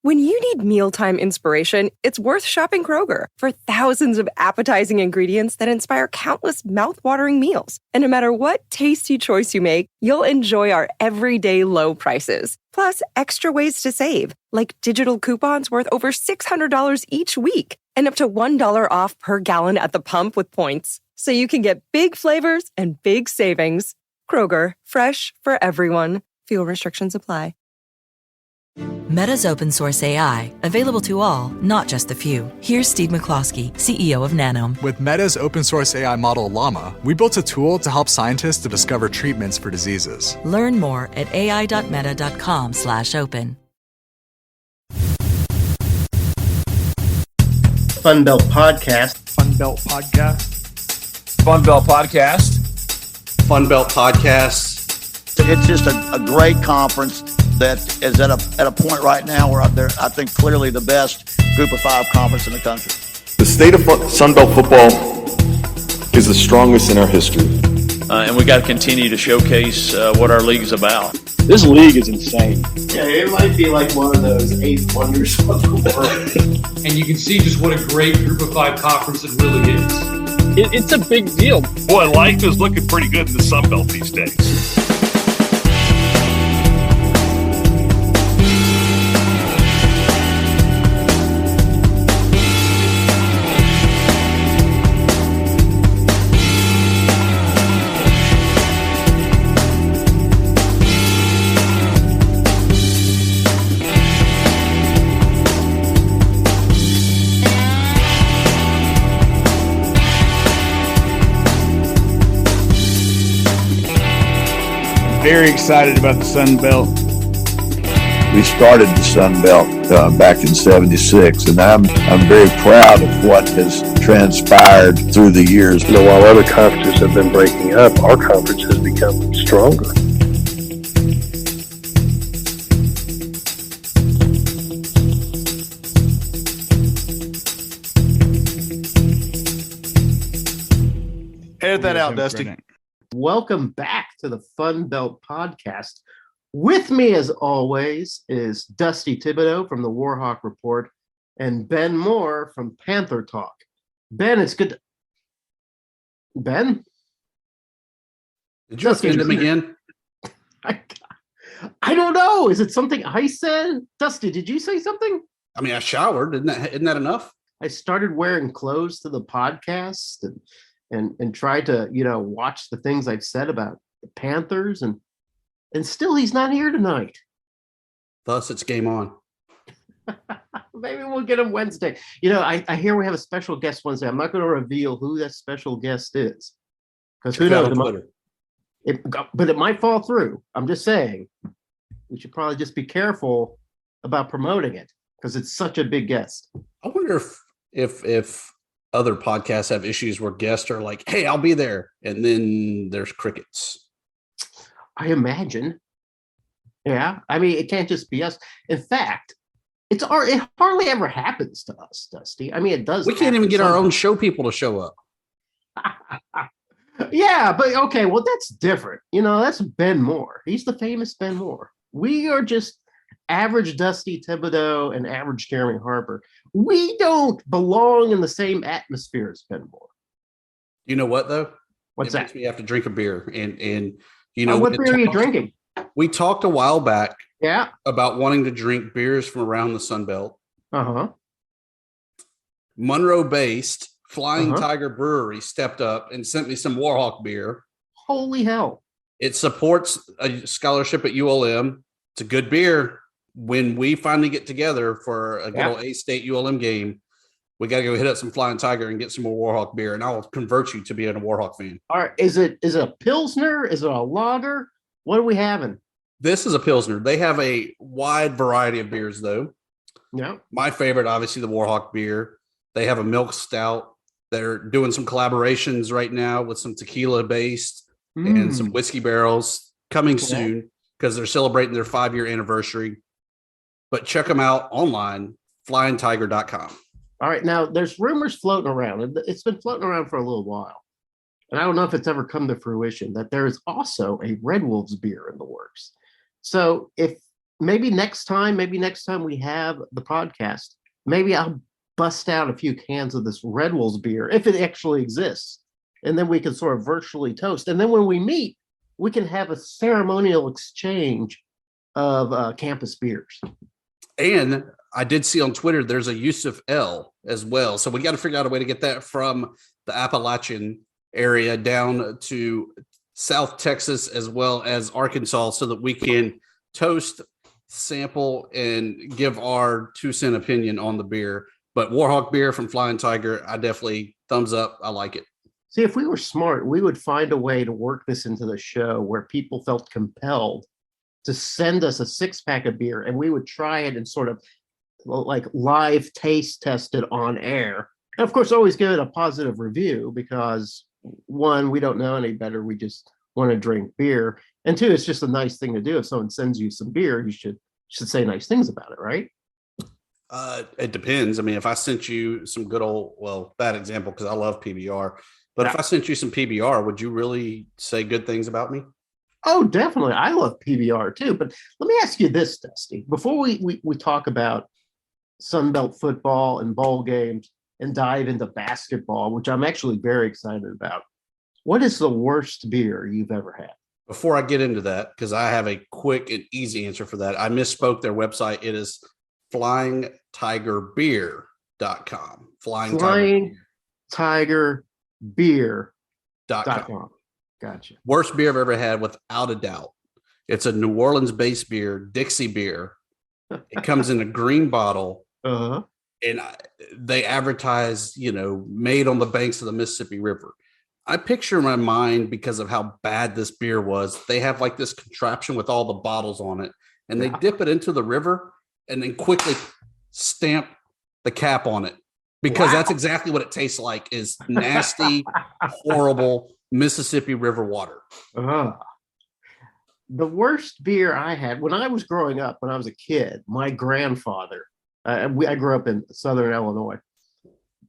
When you need mealtime inspiration, it's worth shopping Kroger for thousands of appetizing ingredients that inspire countless mouthwatering meals. And no matter what tasty choice you make, you'll enjoy our everyday low prices. Plus, extra ways to save, like digital coupons worth over $600 each week and up to $1 off per gallon at the pump with points. So you can get big flavors and big savings. Kroger, fresh for everyone. Fuel restrictions apply. Meta's open source AI, available to all, not just a few. Here's Steve McCloskey, CEO of Nanome. With Meta's open source AI model Llama, we built a tool to help scientists to discover treatments for diseases. Learn more at ai.meta.com/open. FunBelt Podcast. FunBelt Podcast. FunBelt Podcast. FunBelt Podcast. It's just a great conference that is at a point right now where they're, I think, clearly the best group of five conference in the country. The state of Sunbelt football is the strongest in our history. And we got to continue to showcase what our league is about. This league is insane. Yeah, it might be like one of those 8 wonders of the world. And you can see just what a great group of five conference it really is. It's a big deal. Boy, life is looking pretty good in the Sunbelt these days. Very excited about the Sun Belt. We started the Sun Belt back in '76, and I'm very proud of what has transpired through the years. You know, while other conferences have been breaking up, our conference has become stronger. Edit that out, Dusty. Welcome back to the FunBelt Podcast. With me, as always, is Dusty Thibodeaux from the Warhawk Report and Ben Moore from Panther Talk. Ben, it's good. Ben? Did you offend him again? I don't know. Is it something I said? Dusty, did you say something? I mean, I showered. Isn't that enough? I started wearing clothes to the podcast and tried to, watch the things I've said about the Panthers, and still he's not here tonight. Thus, it's game on. Maybe we'll get him Wednesday. I hear we have a special guest Wednesday. I'm not going to reveal who that special guest is, because who knows? But it might fall through. I'm just saying we should probably just be careful about promoting it because it's such a big guest. I wonder if other podcasts have issues where guests are like, "Hey, I'll be there," and then there's crickets. I imagine. Yeah, I mean, it can't just be us. In fact, it hardly ever happens to us, Dusty. I mean, it does. We can't even get our own show people to show up. Yeah, but okay, well, that's different. That's Ben Moore. He's the famous Ben Moore. We are just average Dusty Thibodeaux and average Jeremy Harper. We don't belong in the same atmosphere as Ben Moore. You know what, though? What's that? Makes me have to drink a beer. And what beer are you drinking? We talked a while back Yeah. about wanting to drink beers from around the Sun Belt. Uh-huh. Monroe-based Flying Tiger Brewery stepped up and sent me some Warhawk beer. Holy hell. It supports a scholarship at ULM. It's a good beer. When we finally get together for a good old A-State ULM game, we got to go hit up some Flying Tiger and get some more Warhawk beer, and I'll convert you to being a Warhawk fan. All right. Is it a Pilsner? Is it a lager? What are we having? This is a Pilsner. They have a wide variety of beers, though. Yeah. My favorite, obviously, the Warhawk beer. They have a milk stout. They're doing some collaborations right now with some tequila-based and some whiskey barrels coming soon because they're celebrating their 5-year anniversary. But check them out online, flyingtiger.com. All right. Now, there's rumors floating around. It's been floating around for a little while. And I don't know if it's ever come to fruition that there is also a Red Wolves beer in the works. So if maybe next time we have the podcast, maybe I'll bust out a few cans of this Red Wolves beer if it actually exists, and then we can sort of virtually toast. And then when we meet, we can have a ceremonial exchange of campus beers. And I did see on Twitter there's a Yusuf L as well, so we got to figure out a way to get that from the Appalachian area down to South Texas as well as Arkansas, so that we can toast, sample, and give our 2-cent opinion on the beer. But Warhawk beer from Flying Tiger, I definitely thumbs up. I like it. See, if we were smart, we would find a way to work this into the show where people felt compelled to send us a 6-pack of beer, and we would try it and sort of like live taste test it on air. And of course, always give it a positive review because, one, we don't know any better. We just want to drink beer. And two, it's just a nice thing to do. If someone sends you some beer, you should say nice things about it, right? It depends. I mean, if I sent you some good old, well, bad example because I love PBR, but if I sent you some PBR, would you really say good things about me? Oh, definitely. I love PBR too. But let me ask you this, Dusty, before we talk about Sunbelt football and bowl games and dive into basketball, which I'm actually very excited about. What is the worst beer you've ever had? Before I get into that, because I have a quick and easy answer for that, I misspoke their website. It is flyingtigerbeer.com. Flyingtigerbeer.com. Gotcha. Worst beer I've ever had, without a doubt. It's a New Orleans-based beer, Dixie beer. It comes in a green bottle. Uh-huh. And they advertise, made on the banks of the Mississippi River. I picture in my mind, because of how bad this beer was, they have like this contraption with all the bottles on it, and they dip it into the river and then quickly stamp the cap on it, because that's exactly what it tastes like, is nasty, horrible Mississippi River water. The worst beer I had when I was growing up, when I was a kid, my grandfather, I grew up in Southern Illinois.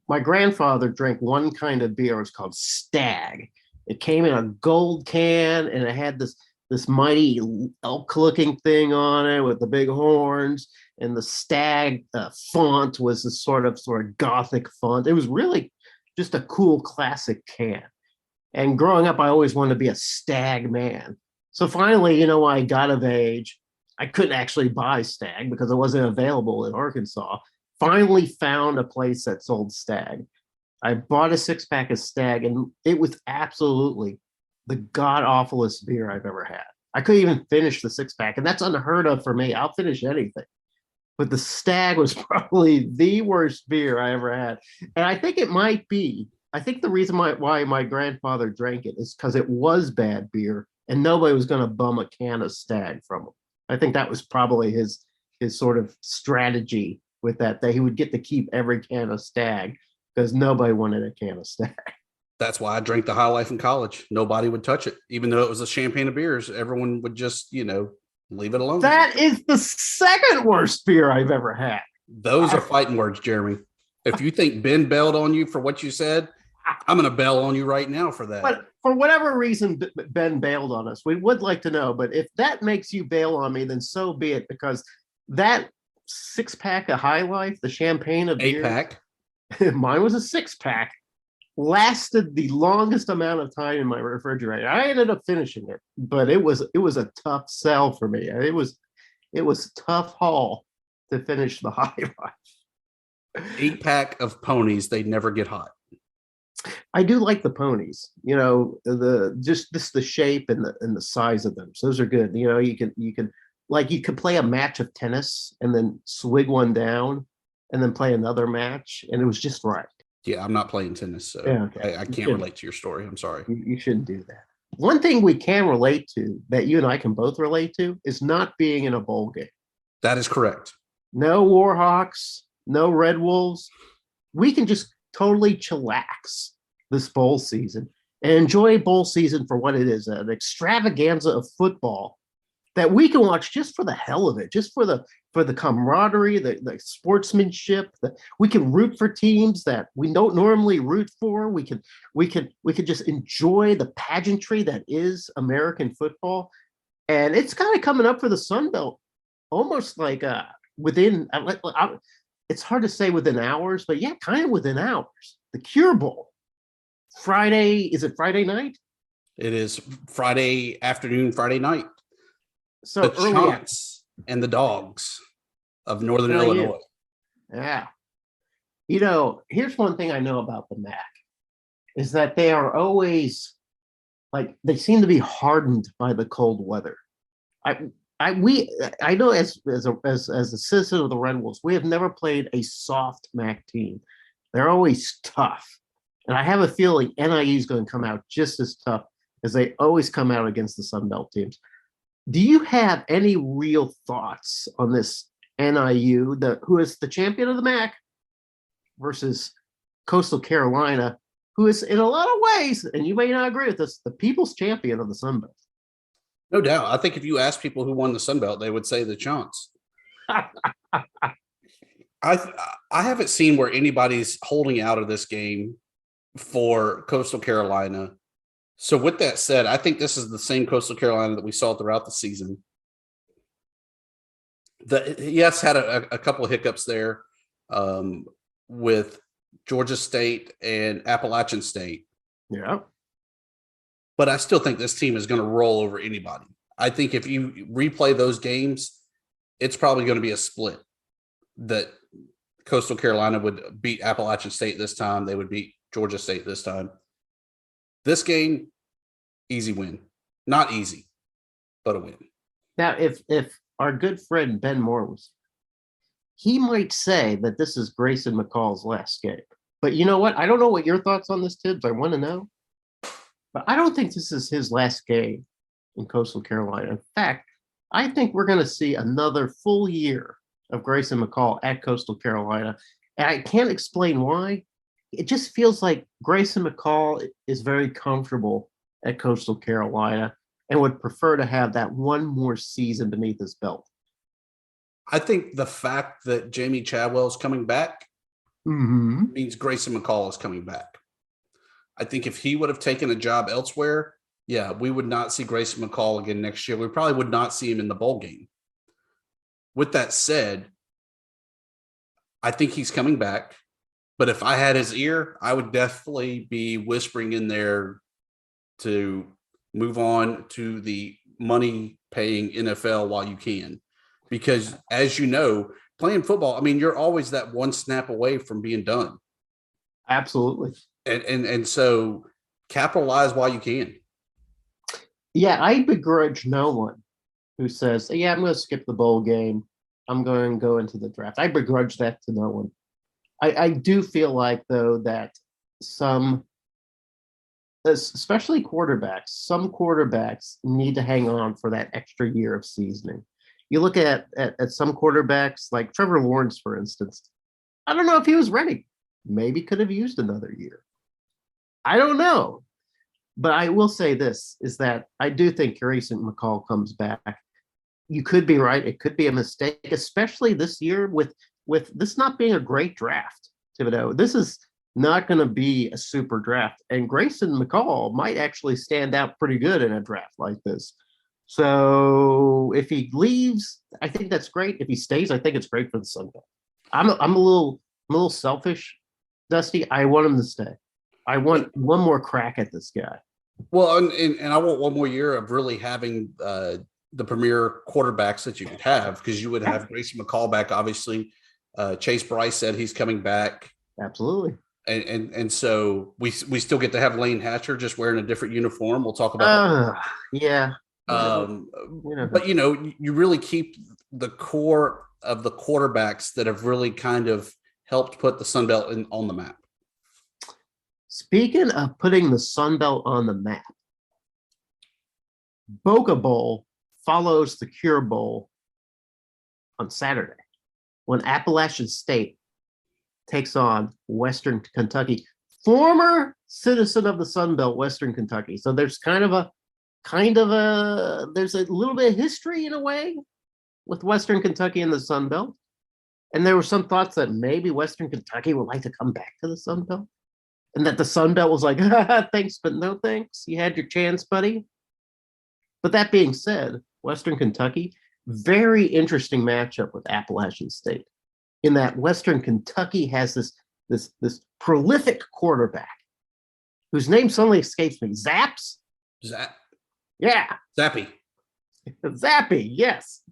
My grandfather drank one kind of beer. It was called Stag. It came in a gold can, and it had this mighty elk-looking thing on it with the big horns, and the Stag font was this sort of gothic font. It was really just a cool classic can. And growing up, I always wanted to be a Stag man. So finally, I got of age. I couldn't actually buy Stag because it wasn't available in Arkansas. Finally found a place that sold Stag. I bought a 6-pack of Stag, and it was absolutely the god-awfulest beer I've ever had. I couldn't even finish the 6-pack, and that's unheard of for me. I'll finish anything. But the Stag was probably the worst beer I ever had. And I think it might be, the reason why my grandfather drank it is because it was bad beer, and nobody was going to bum a can of Stag from him. I think that was probably his sort of strategy with that he would get to keep every can of Stag because nobody wanted a can of Stag. That's why I drank the High Life in college. Nobody would touch it. Even though it was a champagne of beers, everyone would just, leave it alone. That is the second worst beer I've ever had. Those are fighting words, Jeremy. If you think Ben bailed on you for what you said, I'm going to bail on you right now for that. But for whatever reason, Ben bailed on us. We would like to know. But if that makes you bail on me, then so be it, because that 6-pack of High Life, the champagne of beer, 8-pack. Mine was a 6-pack, lasted the longest amount of time in my refrigerator. I ended up finishing it, but it was a tough sell for me. It was a tough haul to finish the High Life. 8-pack of ponies, they never get hot. I do like the ponies, the shape and the size of them. So those are good. You can play a match of tennis and then swig one down and then play another match. And it was just right. Yeah, I'm not playing tennis, so I can't relate to your story. I'm sorry. You shouldn't do that. One thing we can relate to, that you and I can both relate to, is not being in a bowl game. That is correct. No Warhawks, no Red Wolves. We can just totally chillax this bowl season and enjoy bowl season for what it is, an extravaganza of football that we can watch just for the hell of it, just for the camaraderie, the sportsmanship. That we can root for teams that we don't normally root for. We can just enjoy the pageantry that is American football. And it's kind of coming up for the Sun Belt almost like it's hard to say within hours, but yeah, kind of within hours. The Cure Bowl. Friday, is it Friday night? It is Friday afternoon, Friday night. So the Chants and the Dogs of Northern Illinois. Yeah. Here's one thing I know about the MAC is that they are always they seem to be hardened by the cold weather. I know as a citizen of the Red Wolves, we have never played a soft MAC team. They're always tough. And I have a feeling NIU is going to come out just as tough as they always come out against the Sun Belt teams. Do you have any real thoughts on this NIU, who is the champion of the MAC, versus Coastal Carolina, who is in a lot of ways, and you may not agree with this, the people's champion of the Sun Belt? No doubt. I think if you ask people who won the Sun Belt, they would say the Chants. I haven't seen where anybody's holding out of this game for Coastal Carolina. So with that said, I think this is the same Coastal Carolina that we saw throughout the season. Yes, had a couple of hiccups there with Georgia State and Appalachian State. Yeah. But I still think this team is going to roll over anybody. I think if you replay those games, it's probably going to be a split that Coastal Carolina would beat Appalachian State this time. They would beat Georgia State this time. This game, easy win. Not easy, but a win. Now, if our good friend Ben Moore was, he might say that this is Grayson McCall's last game. But you know what? I don't know what your thoughts on this, Tibbs. I want to know. But I don't think this is his last game in Coastal Carolina. In fact, I think we're going to see another full year of Grayson McCall at Coastal Carolina. And I can't explain why. It just feels like Grayson McCall is very comfortable at Coastal Carolina and would prefer to have that one more season beneath his belt. I think the fact that Jamie Chadwell is coming back means Grayson McCall is coming back. I think if he would have taken a job elsewhere, yeah, we would not see Grayson McCall again next year. We probably would not see him in the bowl game. With that said, I think he's coming back. But if I had his ear, I would definitely be whispering in there to move on to the money-paying NFL while you can. Because as you know, playing football, I mean, you're always that one snap away from being done. Absolutely. And so capitalize while you can. Yeah, I begrudge no one who says, yeah, I'm going to skip the bowl game. I'm going to go into the draft. I begrudge that to no one. I do feel like, though, that some, especially quarterbacks, some quarterbacks need to hang on for that extra year of seasoning. You look at some quarterbacks, like Trevor Lawrence, for instance. I don't know if he was ready. Maybe could have used another year. I don't know. But I will say this, is that I do think Grayson McCall comes back. You could be right. It could be a mistake, especially this year with this not being a great draft, Thibodeaux. This is not going to be a super draft. And Grayson McCall might actually stand out pretty good in a draft like this. So if he leaves, I think that's great. If he stays, I think it's great for the Sun Belt. I'm a little selfish, Dusty. I want him to stay. I want one more crack at this guy. Well, and I want one more year of really having the premier quarterbacks that you could have, because you would have Grayson McCall back, obviously. Chase Bryce said he's coming back. Absolutely. And so we still get to have Lane Hatcher just wearing a different uniform. We'll talk about that. Yeah. But you really keep the core of the quarterbacks that have really kind of helped put the Sun Belt on the map. Speaking of putting the Sun Belt on the map, Boca Bowl follows the Cure Bowl on Saturday when Appalachian State takes on Western Kentucky, former citizen of the Sun Belt, Western Kentucky. So there's there's a little bit of history in a way with Western Kentucky and the Sun Belt. And there were some thoughts that maybe Western Kentucky would like to come back to the Sun Belt, and that the Sun Belt was like, thanks, but no thanks. You had your chance, buddy. But that being said, Western Kentucky, very interesting matchup with Appalachian State, in that Western Kentucky has this prolific quarterback whose name suddenly escapes me. Zaps? Yeah. Zappy. Zappy, yes.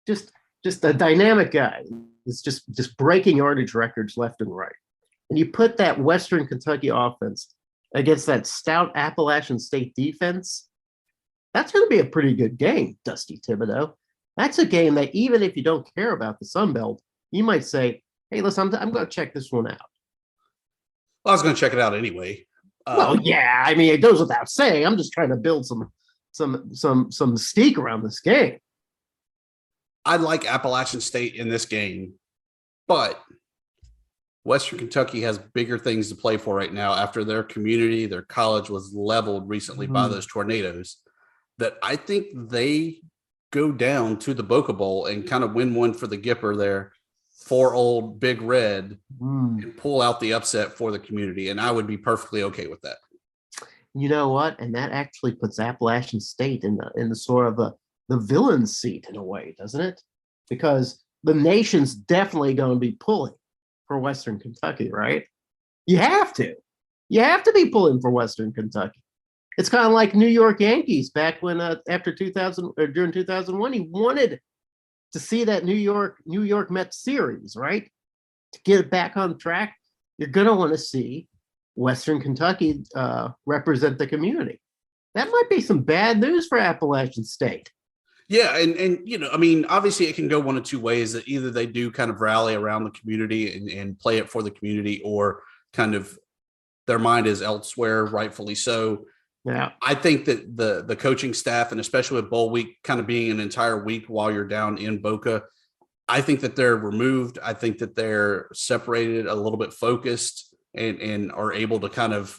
Just a dynamic guy. It's just breaking yardage records left and right. And you put that Western Kentucky offense against that stout Appalachian State defense, that's going to be a pretty good game, Dusty Thibodeaux. That's a game that even if you don't care about the Sun Belt, you might say, hey, listen, I'm going to check this one out. Well, I was going to check it out anyway. Well, yeah, I mean, it goes without saying. I'm just trying to build some mystique around this game. I like Appalachian State in this game, but Western Kentucky has bigger things to play for right now after their community, their college was leveled recently by those tornadoes, that I think they go down to the Boca Bowl and kind of win one for the Gipper there for old Big Red and pull out the upset for the community. And I would be perfectly okay with that. You know what? And that actually puts Appalachian State in the sort of the villain seat in a way, doesn't it? Because the nation's definitely going to be pulling for Western Kentucky, right? You have to be pulling for Western Kentucky. It's kind of like New York Yankees back when after 2000 or during 2001, he wanted to see that New York Mets series, right? To get it back on track, you're going to want to see Western Kentucky represent the community. That might be some bad news for Appalachian State. Yeah, and you know, I mean, obviously it can go one of two ways, that either they do kind of rally around the community and play it for the community, or kind of their mind is elsewhere, rightfully so. Yeah. I think that the coaching staff, and especially with bowl week kind of being an entire week while you're down in Boca, I think that they're removed. I think that they're separated, a little bit focused, and are able to kind of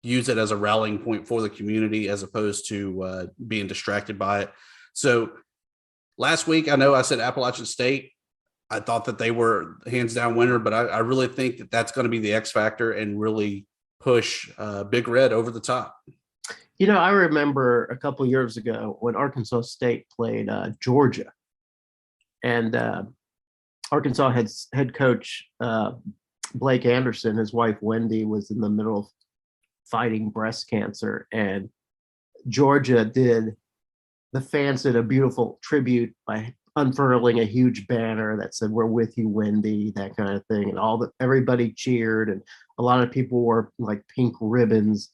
use it as a rallying point for the community as opposed to being distracted by it. So last week, I know I said Appalachian State. I thought that they were hands down winner, but I really think that that's going to be the X factor and really push Big Red over the top. You know, I remember a couple years ago when Arkansas State played Georgia, and Arkansas head coach Blake Anderson, his wife Wendy, was in the middle of fighting breast cancer, and the fans did a beautiful tribute by unfurling a huge banner that said, "We're with you, Wendy," that kind of thing. And everybody cheered, and a lot of people wore like pink ribbons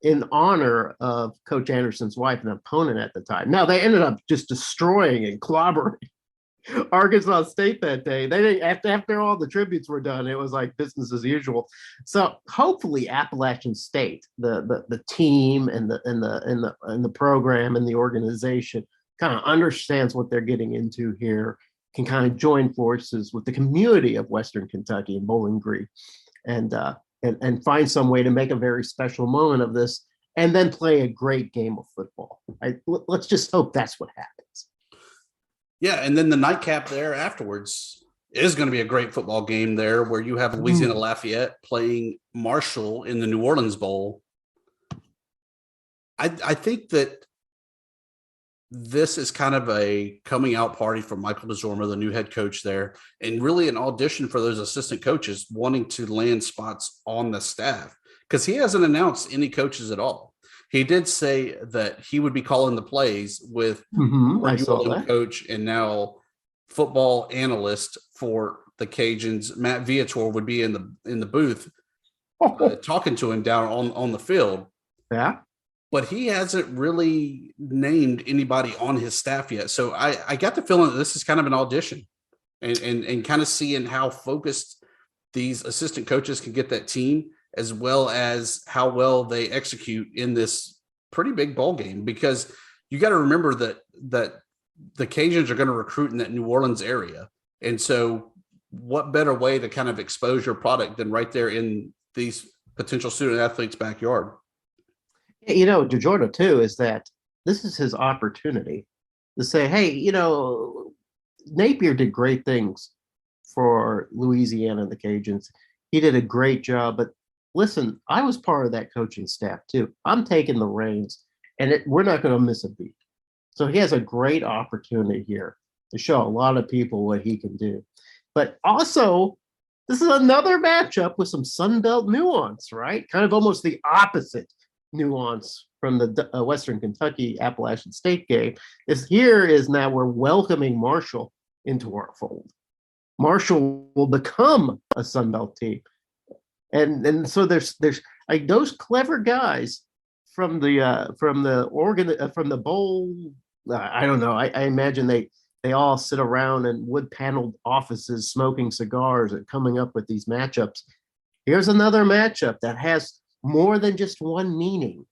in honor of Coach Anderson's wife, an opponent at the time. Now, they ended up just destroying and clobbering Arkansas State that day. They didn't, after all the tributes were done, it was like business as usual. So hopefully Appalachian State, the team and the program and the organization kind of understands what they're getting into here, can kind of join forces with the community of Western Kentucky and Bowling Green, and find some way to make a very special moment of this, and then play a great game of football. Let's just hope that's what happens. Yeah, and then the nightcap there afterwards is going to be a great football game there, where you have Louisiana Lafayette playing Marshall in the New Orleans Bowl. I think that this is kind of a coming out party for Michael DeZorma, the new head coach there, and really an audition for those assistant coaches wanting to land spots on the staff, because he hasn't announced any coaches at all. He did say that he would be calling the plays with coach and now football analyst for the Cajuns. Matt Viator would be in the booth talking to him down on the field. Yeah. But he hasn't really named anybody on his staff yet. So I got the feeling that this is kind of an audition and kind of seeing how focused these assistant coaches can get that team, as well as how well they execute in this pretty big bowl game. Because you got to remember that the Cajuns are going to recruit in that New Orleans area. And so what better way to kind of expose your product than right there in these potential student athletes' backyard? You know, DeJordo too, is that this is his opportunity to say, hey, you know, Napier did great things for Louisiana and the Cajuns. He did a great job, but listen, I was part of that coaching staff too. I'm taking the reins, and we're not going to miss a beat. So he has a great opportunity here to show a lot of people what he can do. But also, this is another matchup with some Sun Belt nuance, right? Kind of almost the opposite nuance from the Western Kentucky Appalachian State game. Is now we're welcoming Marshall into our fold. Marshall will become a Sun Belt team. And so there's like those clever guys from the bowl. I don't know. I imagine they all sit around in wood paneled offices smoking cigars and coming up with these matchups. Here's another matchup that has more than just one meaning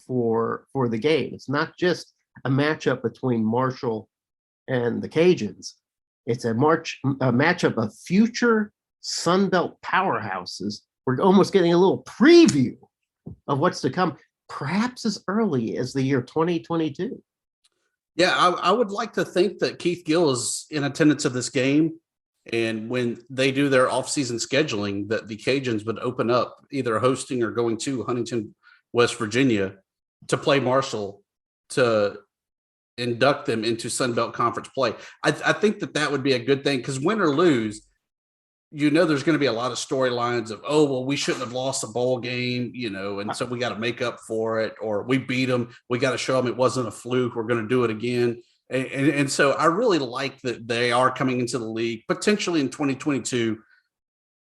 for the game. It's not just a matchup between Marshall and the Cajuns. It's a matchup of future Sun Belt powerhouses. We're almost getting a little preview of what's to come, perhaps as early as the year 2022. Yeah, I would like to think that Keith Gill is in attendance of this game. And when they do their off-season scheduling, that the Cajuns would open up either hosting or going to Huntington, West Virginia to play Marshall to induct them into Sun Belt Conference play. I think that would be a good thing because win or lose, there's going to be a lot of storylines of, oh, well, we shouldn't have lost a bowl game, and so we got to make up for it, or we beat them. We got to show them it wasn't a fluke. We're going to do it again. And so I really like that they are coming into the league potentially in 2022.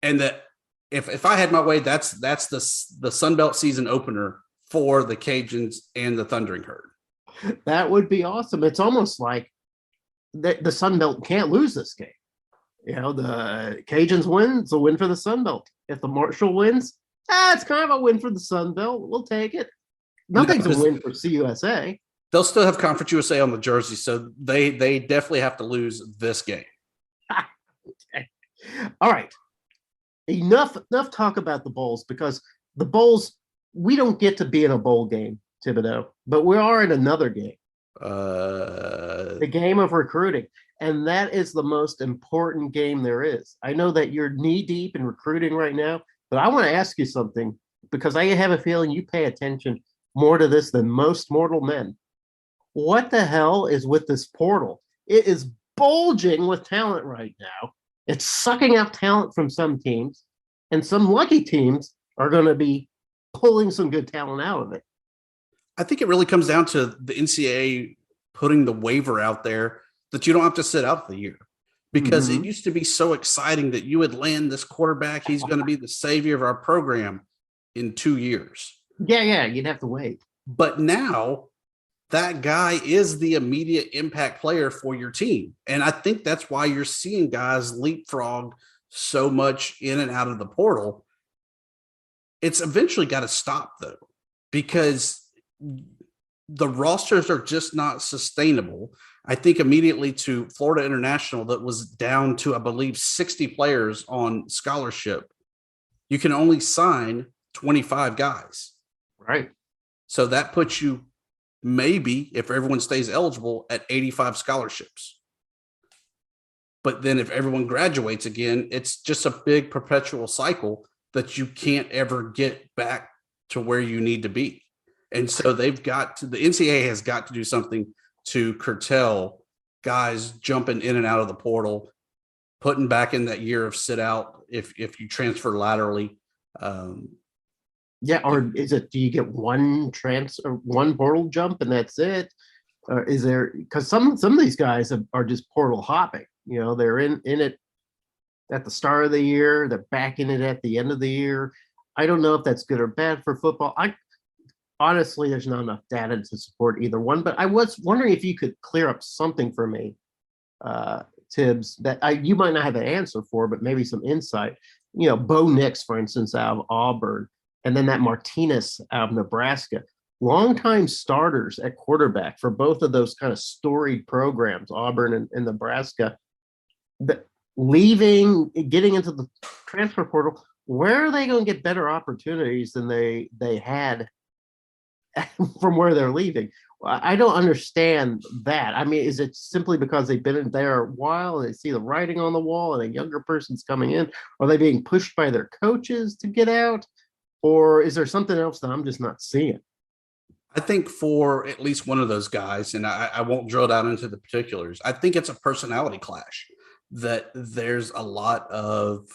And that if I had my way, that's the Sun Belt season opener for the Cajuns and the Thundering Herd. That would be awesome. It's almost like the Sun Belt can't lose this game. The Cajuns win, it's a win for the Sun Belt. If the Marshall wins, it's kind of a win for the Sun Belt. We'll take it. Nothing's a win for CUSA. They'll still have Conference USA on the jersey, so they definitely have to lose this game. Okay. All right. Enough talk about the bowls, because the bowls, we don't get to be in a bowl game, Thibodeaux, but we are in another game. The game of recruiting. And that is the most important game there is. I know that you're knee deep in recruiting right now, but I want to ask you something, because I have a feeling you pay attention more to this than most mortal men. What the hell is with this portal? It is bulging with talent right now. It's sucking out talent from some teams, and some lucky teams are going to be pulling some good talent out of it. I think it really comes down to the NCAA putting the waiver out there that you don't have to sit out the year, because it used to be so exciting that you would land this quarterback. He's going to be the savior of our program in 2 years. Yeah, you'd have to wait. But now that guy is the immediate impact player for your team. And I think that's why you're seeing guys leapfrog so much in and out of the portal. It's eventually got to stop, though, because the rosters are just not sustainable. I think immediately to Florida International, that was down to, I believe, 60 players on scholarship. You can only sign 25 guys. Right. So that puts you maybe, if everyone stays eligible, at 85 scholarships. But then if everyone graduates again, it's just a big perpetual cycle that you can't ever get back to where you need to be. And so the NCAA has got to do something to curtail guys jumping in and out of the portal, putting back in that year of sit out if you transfer laterally. Or is it, do you get one portal jump and that's it? Or is there, because some of these guys are just portal hopping. They're in it at the start of the year, they're back in it at the end of the year. I don't know if that's good or bad for football. Honestly, there's not enough data to support either one, but I was wondering if you could clear up something for me, Tibbs, that you might not have an answer for, but maybe some insight. Bo Nix, for instance, out of Auburn, and then that Martinez out of Nebraska, longtime starters at quarterback for both of those kind of storied programs, Auburn and Nebraska, getting into the transfer portal. Where are they going to get better opportunities than they had from where they're leaving? I don't understand that. I mean, is it simply because they've been in there a while and they see the writing on the wall and a younger person's coming in? Are they being pushed by their coaches to get out? Or is there something else that I'm just not seeing? I think for at least one of those guys, and I won't drill down into the particulars, I think it's a personality clash, that there's a lot of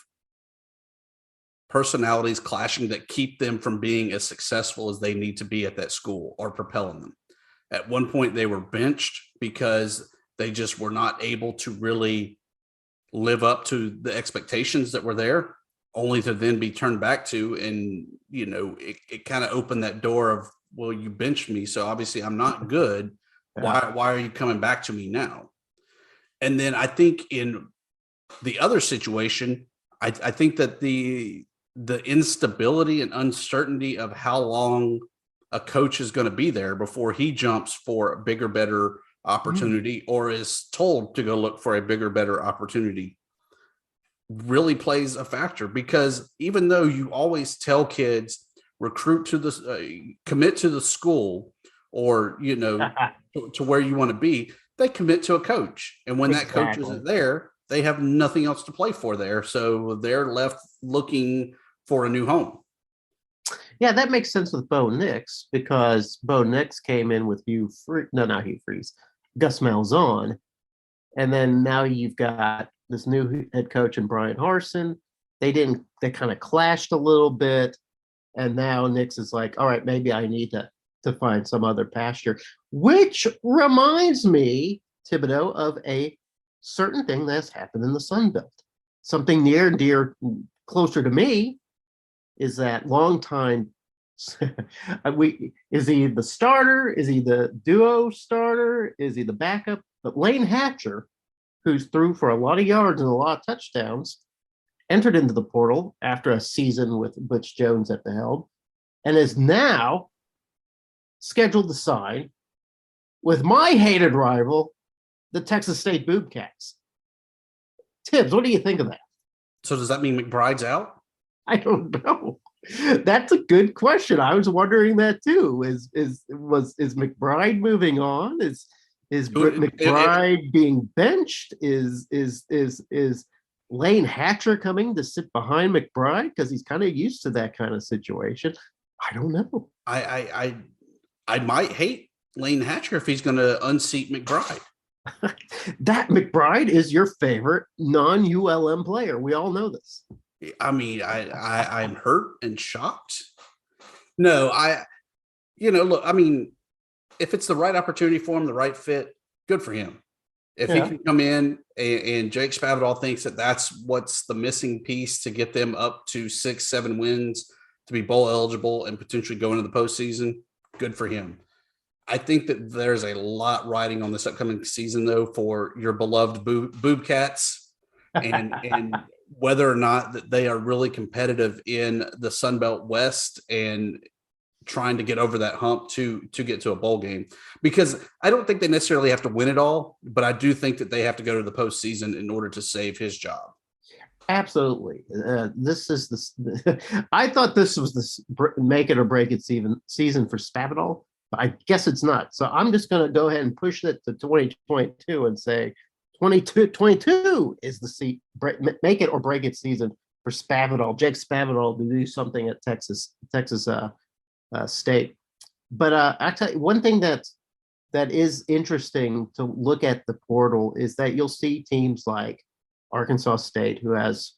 personalities clashing that keep them from being as successful as they need to be at that school or propelling them. At one point, they were benched because they just were not able to really live up to the expectations that were there, only to then be turned back to. And, it kind of opened that door of, well, you benched me, so obviously I'm not good. Why are you coming back to me now? And then I think in the other situation, I think that the instability and uncertainty of how long a coach is going to be there before he jumps for a bigger, better opportunity or is told to go look for a bigger, better opportunity really plays a factor, because even though you always tell kids recruit to this, commit to the school, or, to where you want to be, they commit to a coach. And when that coach isn't there, they have nothing else to play for there. So they're left looking for a new home. Yeah, that makes sense with Bo Nix, because Bo Nix came in with Gus Malzahn. And then now you've got this new head coach in Brian Harsin. They kind of clashed a little bit. And now Nix is like, all right, maybe I need to find some other pasture, which reminds me, Thibodeaux, of a certain thing that's happened in the Sun Belt. Something near and dear, closer to me, is that longtime. Is he the starter? Is he the duo starter? Is he the backup? But Lane Hatcher, who's threw for a lot of yards and a lot of touchdowns, entered into the portal after a season with Butch Jones at the helm, and is now scheduled to sign with my hated rival, the Texas State Boobcats. Tibbs, what do you think of that? So does that mean McBride's out? I don't know. That's a good question. I was wondering that too. Is McBride moving on? Is McBride being benched? Is Lane Hatcher coming to sit behind McBride because he's kind of used to that kind of situation? I don't know. I might hate Lane Hatcher if he's going to unseat McBride. That McBride is your favorite non-ULM player. We all know this. I mean, I'm hurt and shocked. No, look, I mean, if it's the right opportunity for him, the right fit, good for him. If he can come in and Jake Spavital thinks that that's what's the missing piece to get them up to 6-7 wins to be bowl eligible and potentially go into the postseason, good for him. I think that there's a lot riding on this upcoming season, though, for your beloved Boobcats and whether or not that they are really competitive in the Sun Belt West and trying to get over that hump to get to a bowl game. Because I don't think they necessarily have to win it all, but I do think that they have to go to the postseason in order to save his job. Absolutely. I thought this was the make it or break it season for Spavital, but I guess it's not. So I'm just going to go ahead and push it to 2022 and say 2022 is the make it or break it season for Spavital, Jake Spavital, to do something at Texas State. But I tell you, one thing that is interesting to look at the portal is that you'll see teams like Arkansas State, who has,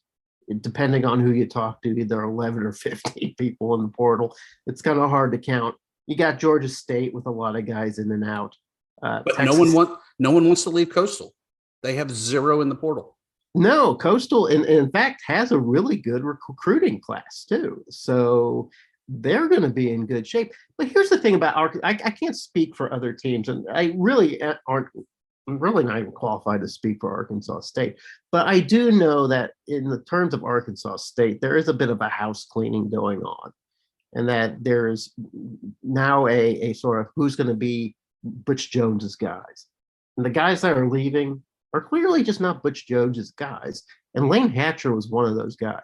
depending on who you talk to, either 11 or 15 people in the portal. It's kind of hard to count. You got Georgia State with a lot of guys in and out. But Texas, no one wants to leave Coastal. They have 0 in the portal. No, Coastal, in fact, has a really good recruiting class too. So they're going to be in good shape. But here's the thing about I can't speak for other teams, and I'm really not even qualified to speak for Arkansas State. But I do know that in the terms of Arkansas State, there is a bit of a house cleaning going on, and that there is now a sort of who's going to be Butch Jones's guys. And the guys that are leaving are clearly just not Butch Jones's guys. And Lane Hatcher was one of those guys.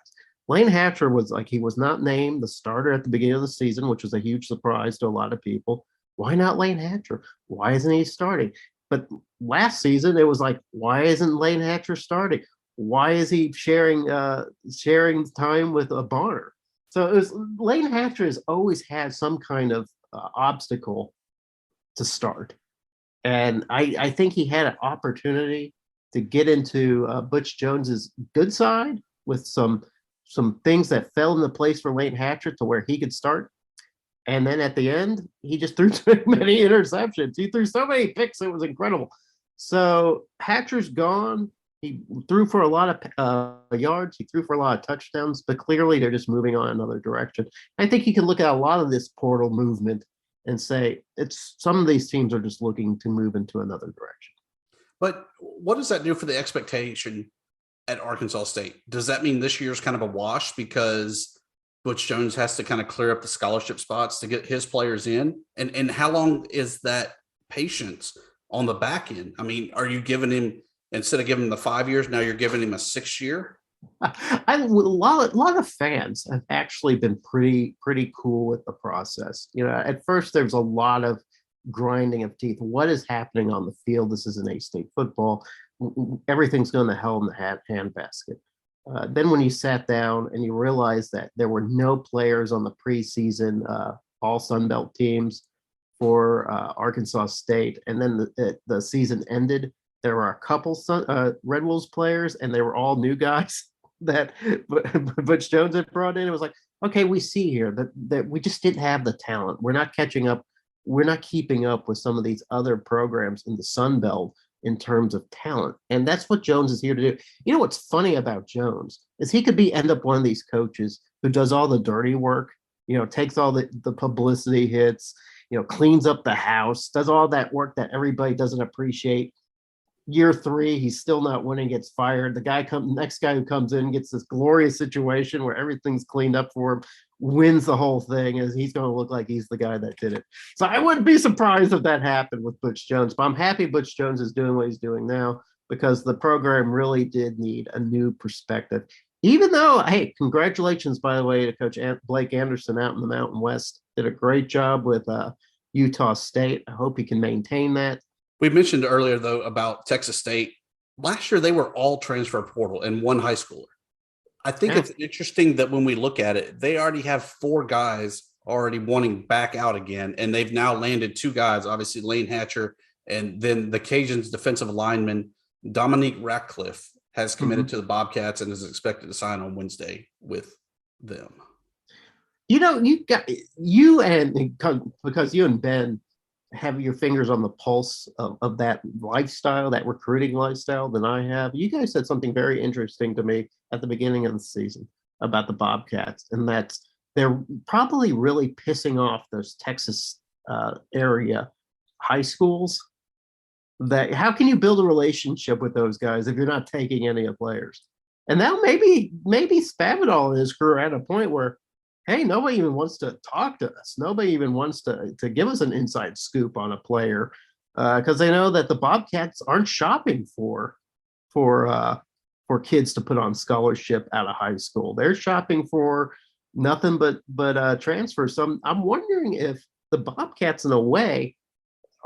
Lane Hatcher he was not named the starter at the beginning of the season, which was a huge surprise to a lot of people. Why not Lane Hatcher? Why isn't he starting? But last season, it was like, why isn't Lane Hatcher starting? Why is he sharing time with a Bonner? So Lane Hatcher has always had some kind of obstacle to start. And I think he had an opportunity to get into Butch Jones's good side with some things that fell into place for Lane Hatcher to where he could start. And then at the end, he just threw too many interceptions. He threw so many picks, it was incredible. So Hatcher's gone. He threw for a lot of yards. He threw for a lot of touchdowns, but clearly they're just moving on another direction. I think you can look at a lot of this portal movement and say it's some of these teams are just looking to move into another direction. But what does that do for the expectation at Arkansas State? Does that mean this year's kind of a wash because Butch Jones has to kind of clear up the scholarship spots to get his players in? And how long is that patience on the back end? I mean, are you giving him, instead of giving him the 5 years, now you're giving him a 6 year? A lot of fans have actually been pretty cool with the process. You know, at first there's a lot of grinding of teeth. What is happening on the field? This is an A-State football. Everything's going to hell in the handbasket. Then when you sat down and you realized that there were no players on the preseason all FunBelt teams for Arkansas State, and then the season ended, there were a couple Red Wolves players, and they were all new guys that Butch Jones had brought in. It was like, okay, we see here that we just didn't have the talent. We're not catching up. We're not keeping up with some of these other programs in the Sun Belt in terms of talent. And that's what Jones is here to do. You know what's funny about Jones is he could end up one of these coaches who does all the dirty work, you know, takes all the publicity hits, you know, cleans up the house, does all that work that everybody doesn't appreciate. Year 3, he's still not winning, gets fired. Next guy who comes in gets this glorious situation where everything's cleaned up for him, wins the whole thing, and he's going to look like he's the guy that did it. So I wouldn't be surprised if that happened with Butch Jones, but I'm happy Butch Jones is doing what he's doing now because the program really did need a new perspective. Even though, hey, congratulations, by the way, to Coach Blake Anderson out in the Mountain West. Did a great job with Utah State. I hope he can maintain that. We mentioned earlier, though, about Texas State. Last year, they were all transfer portal and one high schooler. I think it's interesting that when we look at it, they already have 4 guys already wanting back out again, and they've now landed 2 guys, obviously Lane Hatcher, and then the Cajuns' defensive lineman, Dominique Ratcliffe, has committed to the Bobcats and is expected to sign on Wednesday with them. You know, because you and Ben have your fingers on the pulse of that lifestyle, that recruiting lifestyle than I have. You guys said something very interesting to me at the beginning of the season about the Bobcats, and that's they're probably really pissing off those Texas area high schools. That how can you build a relationship with those guys if you're not taking any of the players? And now maybe Spavital and his crew are at a point where, hey, nobody even wants to talk to us. Nobody even wants to give us an inside scoop on a player because they know that the Bobcats aren't shopping for kids to put on scholarship out of high school. They're shopping for nothing but transfers. So I'm wondering if the Bobcats, in a way,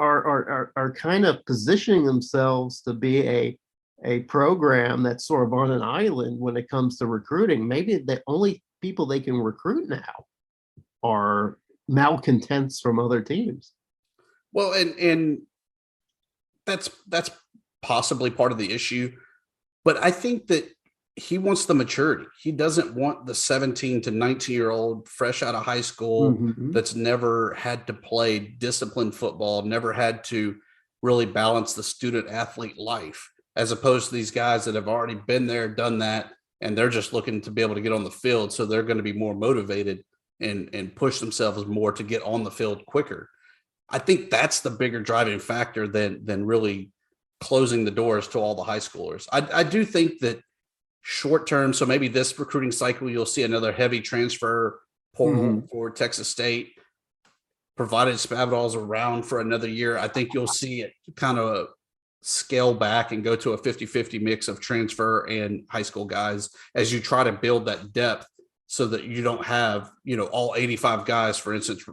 are kind of positioning themselves to be a program that's sort of on an island when it comes to recruiting. Maybe the only people they can recruit now are malcontents from other teams. Well, and that's possibly part of the issue, but I think that he wants the maturity. He doesn't want the 17 to 19-year-old fresh out of high school that's never had to play disciplined football, never had to really balance the student athlete life, as opposed to these guys that have already been there, done that, and they're just looking to be able to get on the field. So they're going to be more motivated and push themselves more to get on the field quicker. I think that's the bigger driving factor than really closing the doors to all the high schoolers. I do think that short term, so maybe this recruiting cycle, you'll see another heavy transfer portal for Texas State, provided Spavital's around for another year. I think you'll see it kind of scale back and go to a 50-50 mix of transfer and high school guys as you try to build that depth so that you don't have, all 85 guys, for instance,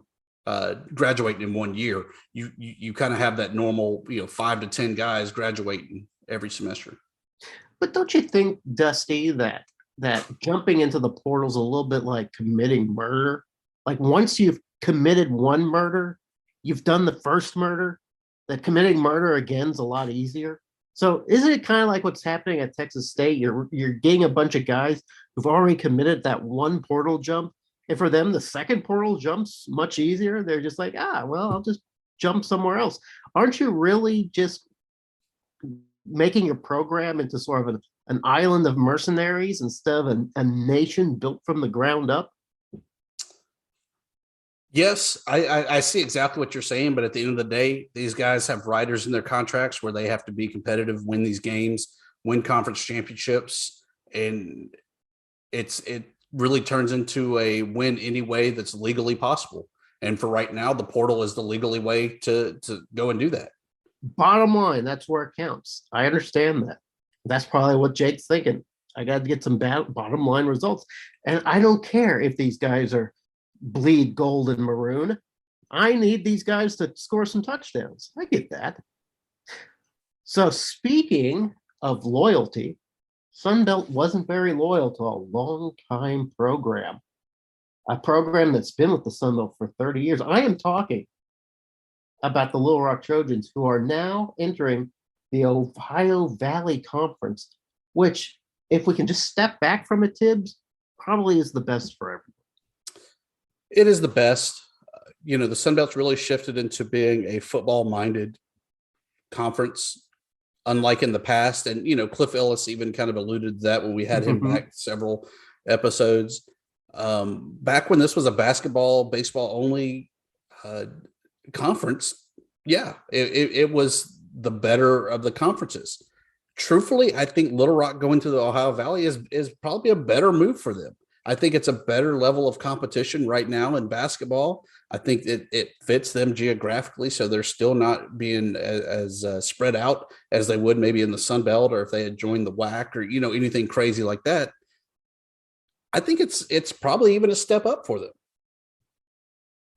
graduating in 1 year. You kind of have that normal, 5 to 10 guys graduating every semester. But don't you think, Dusty, that jumping into the portal is a little bit like committing murder? Like once you've committed one murder, you've done the first murder, that committing murder again is a lot easier. So isn't it kind of like what's happening at Texas State? You're getting a bunch of guys who've already committed that one portal jump. And for them, the second portal jump's much easier. They're just like, well, I'll just jump somewhere else. Aren't you really just making your program into sort of an island of mercenaries instead of a nation built from the ground up? Yes, I see exactly what you're saying, but at the end of the day, these guys have riders in their contracts where they have to be competitive, win these games, win conference championships, and it really turns into a win any way that's legally possible. And for right now, the portal is the legally way to go and do that. Bottom line, that's where it counts. I understand that. That's probably what Jake's thinking. I got to get some bottom line results. And I don't care if these guys are bleed gold and maroon. I need these guys to score some touchdowns. I get that. So speaking of loyalty, FunBelt wasn't very loyal to a long-time program, a program that's been with the Sunbelt for 30 years. I am talking about the Little Rock Trojans, who are now entering the Ohio Valley Conference, which, if we can just step back from it, Tibbs, probably is the best for everyone. It is the best. The Sun Belt's really shifted into being a football-minded conference, unlike in the past. And, Cliff Ellis even kind of alluded to that when we had him back several episodes. Back when this was a basketball, baseball-only conference, it was the better of the conferences. Truthfully, I think Little Rock going to the Ohio Valley is probably a better move for them. I think it's a better level of competition right now in basketball. I think it fits them geographically, so they're still not being as spread out as they would maybe in the Sun Belt, or if they had joined the WAC or anything crazy like that. I think it's probably even a step up for them.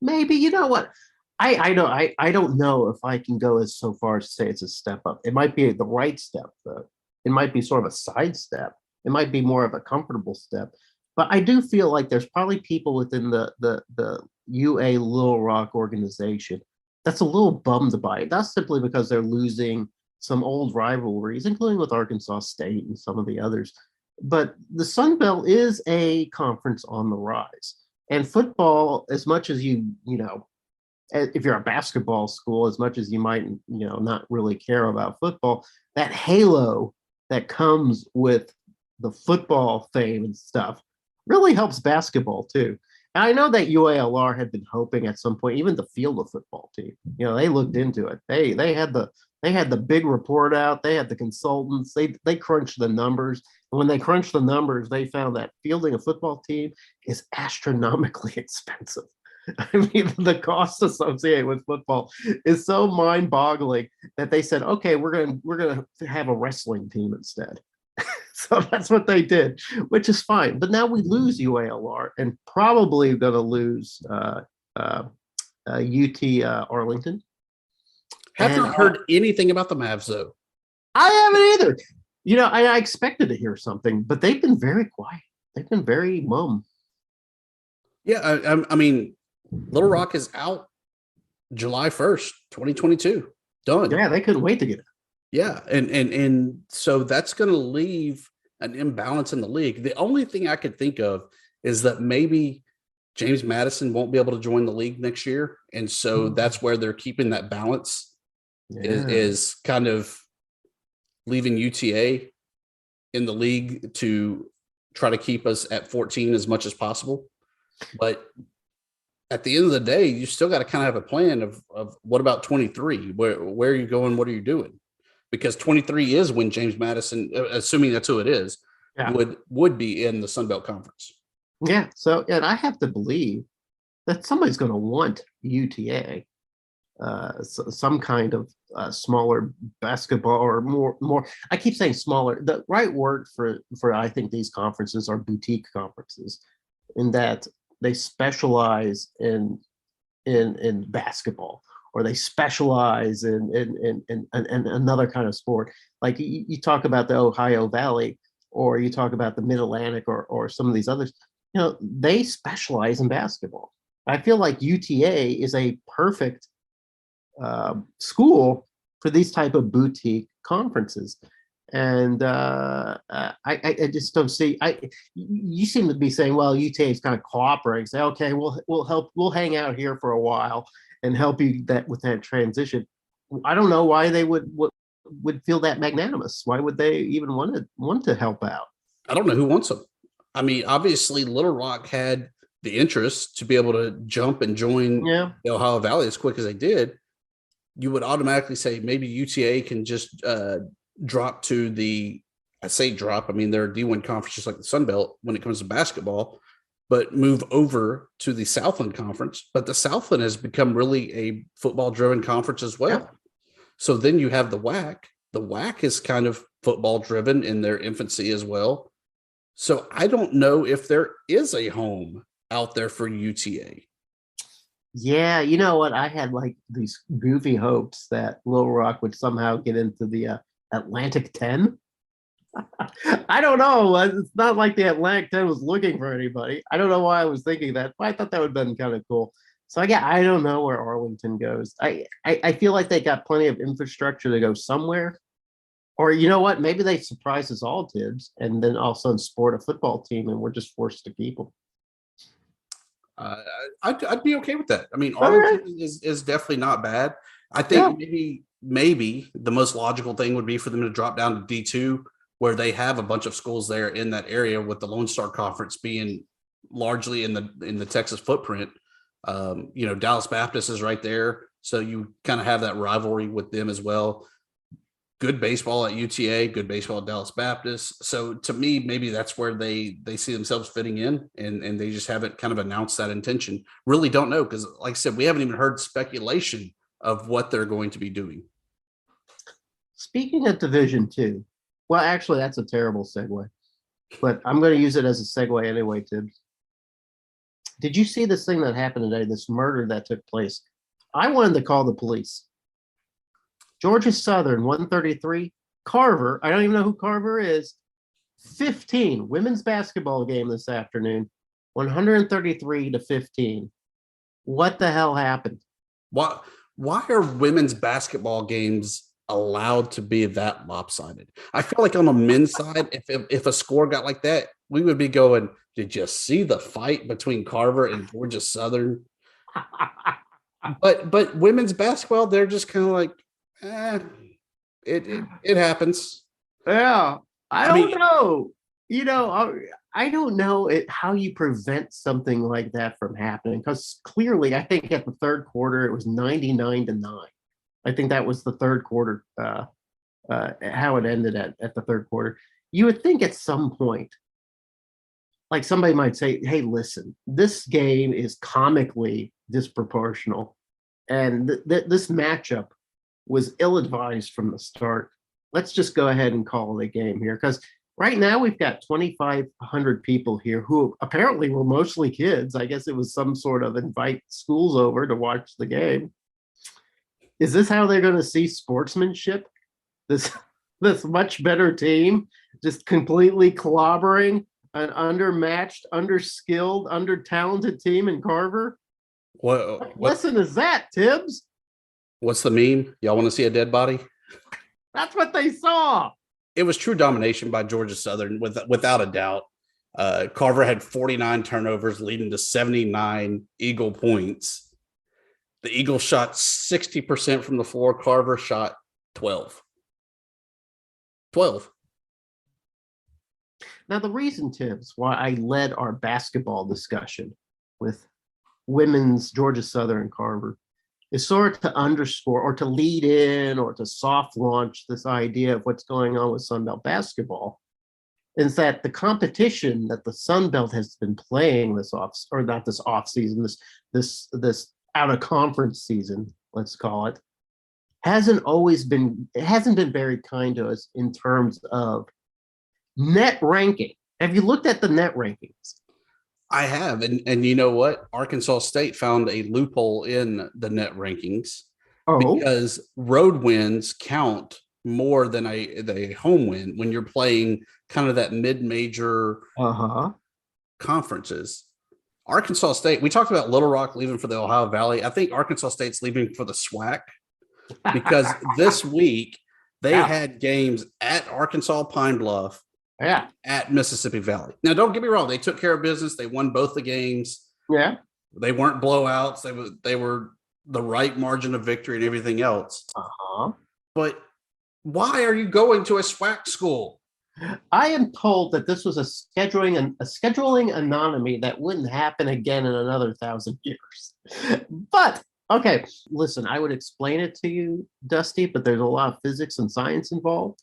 Maybe. You know what? I don't know if I can go as so far as to say it's a step up. It might be the right step, though. It might be sort of a side step. It might be more of a comfortable step. But I do feel like there's probably people within the UA Little Rock organization that's a little bummed by it. That's simply because they're losing some old rivalries, including with Arkansas State and some of the others. But the Sun Belt is a conference on the rise. And football, as much as if you're a basketball school, as much as you might, not really care about football, that halo that comes with the football fame and stuff really helps basketball too. And I know that UALR had been hoping at some point, even to field a football team. They looked into it. They had the big report out. They had the consultants. They crunched the numbers. And when they crunched the numbers, they found that fielding a football team is astronomically expensive. I mean, the cost associated with football is so mind-boggling that they said, okay, we're gonna have a wrestling team instead. So that's what they did, which is fine. But now we lose UALR and probably going to lose UT Arlington. Haven't heard anything about the Mavs, though. I haven't either. I expected to hear something, but they've been very quiet. They've been very mum. Yeah, I mean, Little Rock is out July 1st, 2022. Done. Yeah, they couldn't wait to get it. Yeah, and so that's going to leave an imbalance in the league. The only thing I could think of is that maybe James Madison won't be able to join the league next year, and so that's where they're keeping that balance. Is kind of leaving UTA in the league to try to keep us at 14 as much as possible. But at the end of the day, you still got to kind of have a plan of what about 23? Where are you going? What are you doing? Because 23 is when James Madison, assuming that's who it is, would be in the Sun Belt Conference. Yeah. So, and I have to believe that somebody's going to want UTA, some kind of smaller basketball or more. I keep saying smaller. The right word for I think these conferences are boutique conferences, in that they specialize in basketball, or they specialize in another kind of sport. Like you talk about the Ohio Valley, or you talk about the Mid-Atlantic, or some of these others, they specialize in basketball. I feel like UTA is a perfect school for these type of boutique conferences. And I just don't see. You seem to be saying, well, UTA is kind of cooperating. Say, okay, we'll hang out here for a while and help you with that transition. I don't know why they would feel that magnanimous. Why would they even want to help out? I don't know who wants them. I mean, obviously, Little Rock had the interest to be able to jump and join the Ohio Valley as quick as they did. You would automatically say maybe UTA can just drop to I mean, they're a D1 conference just like the Sun Belt when it comes to basketball, but move over to the Southland Conference. But the Southland has become really a football-driven conference as well. Yeah. So then you have the WAC. The WAC is kind of football-driven in their infancy as well. So I don't know if there is a home out there for UTA. Yeah, you know what? I had like these goofy hopes that Little Rock would somehow get into the Atlantic 10. I don't know. It's not like the Atlantic 10 was looking for anybody. I don't know why I was thinking that, but I thought that would have been kind of cool. So I don't know where Arlington goes. I feel like they got plenty of infrastructure to go somewhere. Or you know what? Maybe they surprise us all, Tibbs, and then all of a sudden sport a football team and we're just forced to keep them. I'd be okay with that. I mean, Arlington is definitely not bad. I think maybe the most logical thing would be for them to drop down to D2, where they have a bunch of schools there in that area, with the Lone Star Conference being largely in the Texas footprint. Dallas Baptist is right there, so you kind of have that rivalry with them as well. Good baseball at UTA, good baseball at Dallas Baptist. So to me, maybe that's where they see themselves fitting in, and they just haven't kind of announced that intention. Really don't know, because like I said, we haven't even heard speculation of what they're going to be doing. Speaking of Division II, well, actually, that's a terrible segue, but I'm going to use it as a segue anyway, Tibbs. Did you see this thing that happened today, this murder that took place? I wanted to call the police. Georgia Southern, 133. Carver, I don't even know who Carver is. 15, women's basketball game this afternoon, 133-15. What the hell happened? Why are women's basketball games allowed to be that lopsided? I feel like on the men's side, if a score got like that, we would be going, did you see the fight between Carver and Georgia Southern? But women's basketball, they're just kind of like, it happens. Yeah, I don't know. I don't know how you prevent something like that from happening, because clearly, I think at the third quarter it was 99-9. I think that was the third quarter. How it ended at the third quarter. You would think at some point, like somebody might say, "Hey, listen, this game is comically disproportional, and this matchup was ill-advised from the start. Let's just go ahead and call it a game here." Because right now we've got 2,500 people here who apparently were mostly kids. I guess it was some sort of invite schools over to watch the game. Is this how they're going to see sportsmanship? This much better team just completely clobbering an undermatched, underskilled, under-talented team in Carver? What lesson is that, Tibbs? What's the meme? Y'all want to see a dead body? That's what they saw. It was true domination by Georgia Southern, without a doubt. Carver had 49 turnovers, leading to 79 Eagle points. The Eagles shot 60% from the floor. Carver shot 12. Now, the reason, Tibbs, why I led our basketball discussion with women's Georgia Southern and Carver is sort of to underscore or to lead in or to soft launch this idea of what's going on with Sunbelt basketball, is that the competition that the Sunbelt has been playing this out of conference season, let's call it, hasn't been very kind to us in terms of net ranking. Have you looked at the net rankings? I have, and you know what? Arkansas State found a loophole in the net rankings because road wins count more than a home win when you're playing kind of that mid-major conferences. Arkansas State, we talked about Little Rock leaving for the Ohio Valley. I think Arkansas State's leaving for the SWAC because this week they had games at Arkansas Pine Bluff, at Mississippi Valley. Now, don't get me wrong. They took care of business. They won both the games. Yeah. They weren't blowouts. They were the right margin of victory and everything else. But why are you going to a SWAC school? I am told that this was a scheduling anomaly that wouldn't happen again in another 1,000 years. But okay, listen, I would explain it to you, Dusty, but there's a lot of physics and science involved.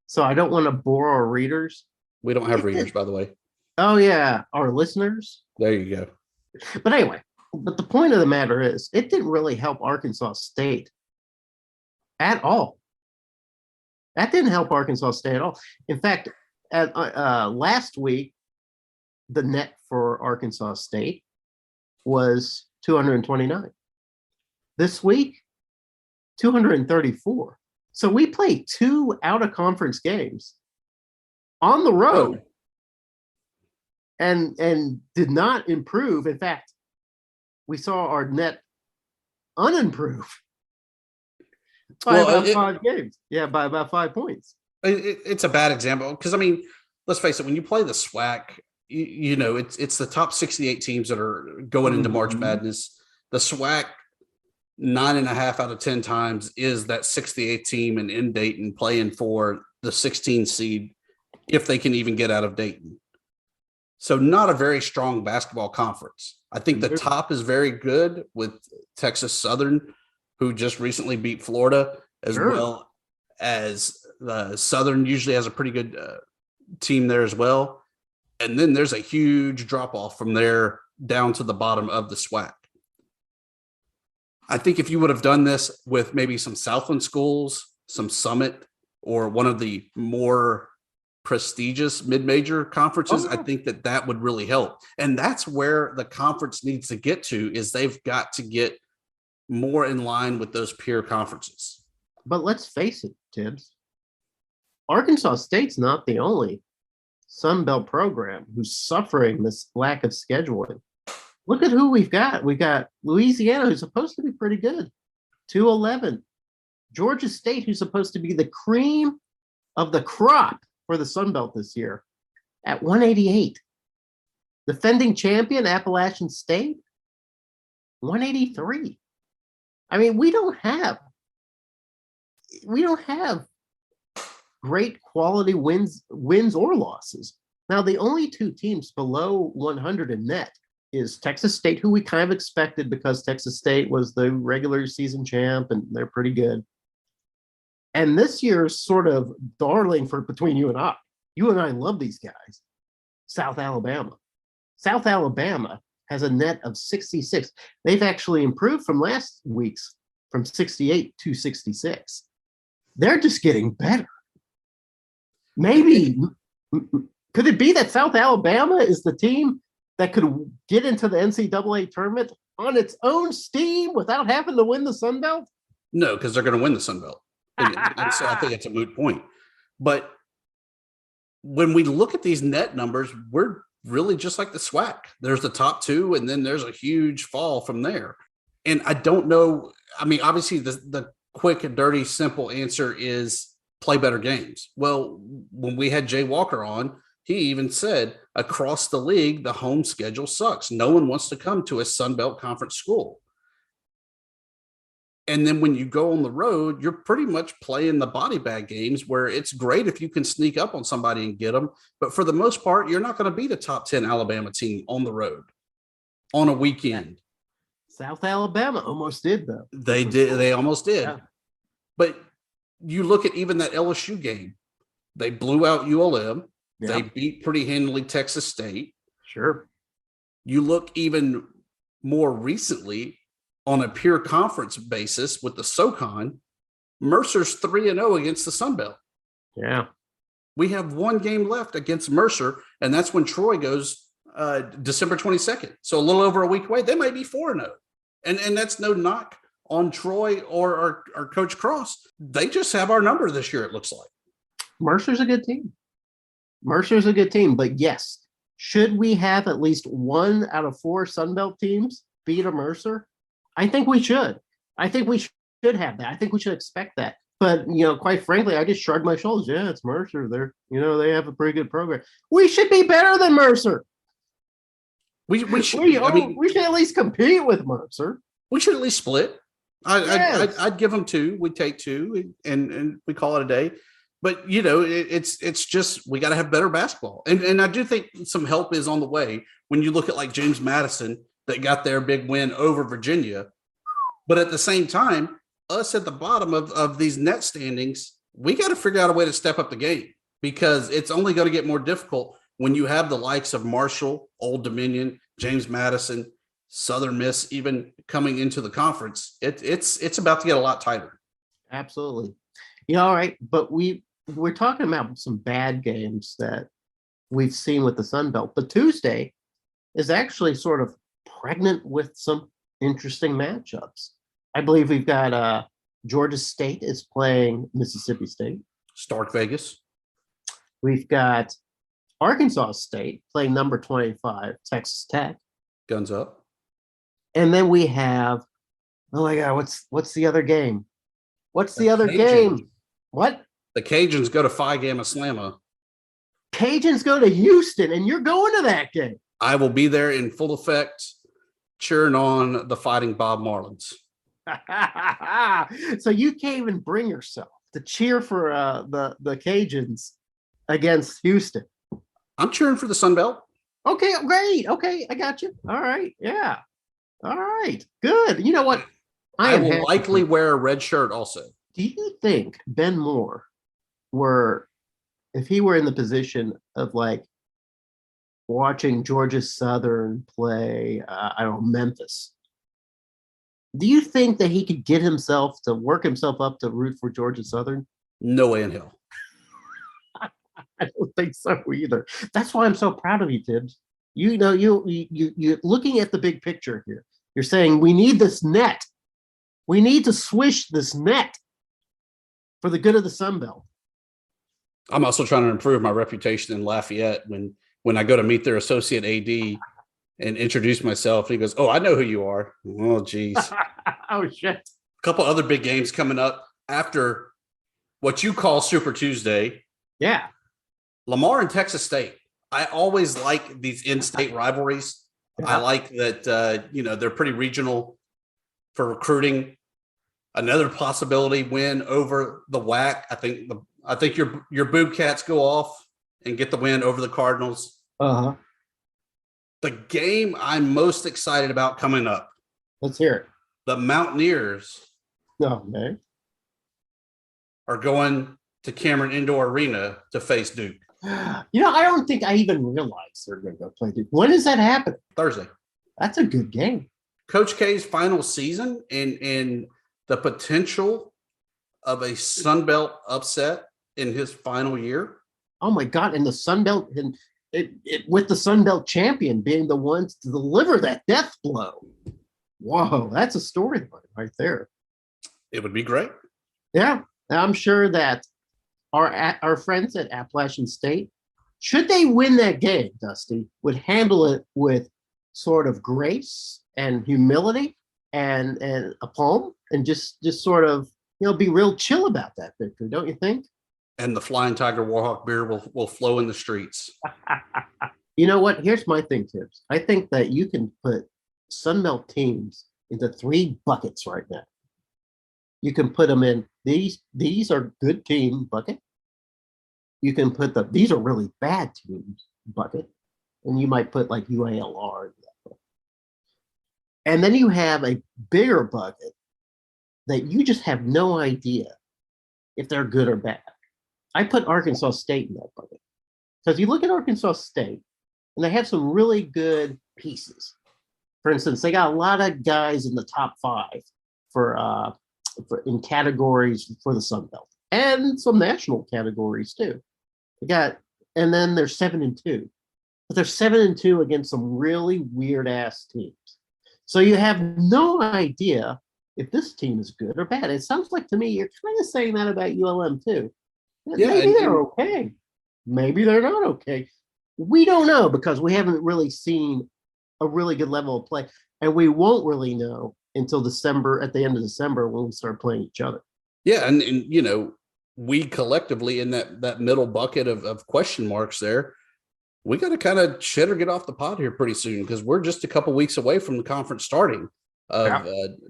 So I don't want to bore our readers. We don't have readers, by the way. Oh, yeah. Our listeners. There you go. But anyway, but the point of the matter is, it didn't really help Arkansas State at all. That didn't help Arkansas State at all. In fact, last week, the net for Arkansas State was 229. This week, 234. So we played 2 out-of-conference games on the road and did not improve. In fact, we saw our net unimprove by about 5 games. Yeah, by about 5 points. It's a bad example because, I mean, let's face it, when you play the SWAC, you know, it's the top 68 teams that are going into March Madness. The SWAC, 9.5 out of 10 times is that 68 team in Dayton playing for the 16 seed if they can even get out of Dayton. So not a very strong basketball conference. I think the top is very good with Texas Southern, who just recently beat Florida, as well as Southern usually has a pretty good team there as well. And then there's a huge drop off from there down to the bottom of the SWAC. I think if you would have done this with maybe some Southland schools, some Summit, or one of the more prestigious mid-major conferences, I think that would really help. And that's where the conference needs to get to, is they've got to get more in line with those peer conferences. But let's face it, Tibbs, Arkansas State's not the only Sunbelt program who's suffering this lack of scheduling. Look at who we've got. We've got Louisiana, who's supposed to be pretty good, 211. Georgia State, who's supposed to be the cream of the crop for the Sunbelt this year, at 188. Defending champion, Appalachian State, 183. I mean, we don't have great quality wins or losses. Now, the only 2 teams below 100 in net is Texas State, who we kind of expected because Texas State was the regular season champ and they're pretty good. And this year's sort of darling for between you and I love these guys, South Alabama. South Alabama has a net of 66. They've actually improved from last week's, from 68 to 66. They're just getting better. Maybe, could it be that South Alabama is the team that could get into the NCAA tournament on its own steam without having to win the Sun Belt? No, because they're going to win the Sun Belt. And so I think it's a moot point. But when we look at these net numbers, we're really just like the SWAC. There's the top 2, and then there's a huge fall from there. And I don't know. I mean, obviously, the quick and dirty, simple answer is play better games. Well, when we had Jay Walker on, he even said across the league, the home schedule sucks. No one wants to come to a Sun Belt Conference school. And then when you go on the road, you're pretty much playing the body bag games where it's great if you can sneak up on somebody and get them. But for the most part, you're not going to beat a top 10 Alabama team on the road on a weekend. South Alabama almost did, though. They did. They almost did. Yeah. But you look at even that LSU game. They blew out ULM. Yeah. They beat pretty handily Texas State. Sure. You look even more recently on a pure conference basis with the SoCon, Mercer's 3-0 against the Sun Belt. Yeah. We have 1 game left against Mercer, and that's when Troy goes December 22nd. So a little over a week away. They might be 4-0. And that's no knock on Troy or our Coach Cross. They just have our number this year, it looks like. Mercer's a good team. But yes, should we have at least 1 out of 4 Sunbelt teams beat a Mercer? I think we should. I think we should have that. I think we should expect that. But, quite frankly, I just shrugged my shoulders. Yeah, it's Mercer. They have a pretty good program. We should be better than Mercer. We should. We should at least compete with Mercer. We should at least split. I'd give them 2. We take 2 and we call it a day. But it's just we got to have better basketball, and I do think some help is on the way when you look at like James Madison that got their big win over Virginia. But at the same time, us at the bottom of these net standings, we got to figure out a way to step up the game because it's only going to get more difficult when you have the likes of Marshall, Old Dominion, James Madison, Southern Miss, even coming into the conference. It's about to get a lot tighter. Absolutely. All right, but we're talking about some bad games that we've seen with the Sun Belt. But Tuesday is actually sort of pregnant with some interesting matchups. I believe we've got Georgia State is playing Mississippi State. Stark Vegas. We've got Arkansas State playing number 25, Texas Tech. Guns up. And then we have, oh my God, what's the other game? What's the other game? What? The Cajuns go to Phi Gamma Slamma. Cajuns go to Houston, and you're going to that game. I will be there in full effect, cheering on the Fighting Bob Marlins. So you can't even bring yourself to cheer for the Cajuns against Houston. I'm cheering for the Sun Belt. Okay, great. Okay, I got you. All right, yeah. All right, good. You know what? I will likely wear a red shirt also. Do you think Ben Moore if he were in the position of like watching Georgia Southern play, Memphis, do you think that he could get himself to work himself up to root for Georgia Southern? No way in hell. I don't think so either. That's why I'm so proud of you, Tibbs. You're looking at the big picture here. You're saying we need this net. We need to swish this net for the good of the Sun Belt. I'm also trying to improve my reputation in Lafayette when I go to meet their associate AD and introduce myself. He goes, "Oh, I know who you are." Oh, geez. Oh, shit. A couple other big games coming up after what you call Super Tuesday. Yeah. Lamar and Texas State. I always like these in-state rivalries. Yeah. I like that, they're pretty regional for recruiting. Another possibility win over the WAC. I think your Boob Cats go off and get the win over the Cardinals. Uh-huh. The game I'm most excited about coming up. Let's hear it. The Mountaineers man. are going to Cameron Indoor Arena to face Duke. I don't think I even realized they're going to go play Duke. When does that happen? Thursday. That's a good game. Coach K's final season and the potential of a Sun Belt upset in his final year. Oh my God! And the Sun Belt, and with the Sun Belt champion being the ones to deliver that death blow. Whoa, that's a storyline right there. It would be great. Yeah, I'm sure that our friends at Appalachian State, should they win that game, Dusty, would handle it with sort of grace and humility and aplomb, and just sort of be real chill about that victory, don't you think? And the Flying Tiger Warhawk beer will flow in the streets. You know what? Here's my thing, Tibbs. I think that you can put Sunbelt teams into 3 buckets right now. You can put them in these are good team bucket. You can put these are really bad teams bucket, and you might put like UALR in that bucket. And then you have a bigger bucket that you just have no idea if they're good or bad. I put Arkansas State in that bucket. Because you look at Arkansas State, and they have some really good pieces. For instance, they got a lot of guys in the top 5 for in categories for the Sun Belt, and some national categories too. And then they're 7-2, but they're 7-2 against some really weird ass teams. So you have no idea if this team is good or bad. It sounds like to me you're kind of saying that about ULM too. Yeah, maybe they're okay. Maybe they're not okay. We don't know because we haven't really seen a really good level of play, and we won't really know until December, at the end of December, when we start playing each other. Yeah, and you know, we collectively in that middle bucket of question marks there, we got to kind of shit or get off the pot here pretty soon because we're just a couple weeks away from the conference starting.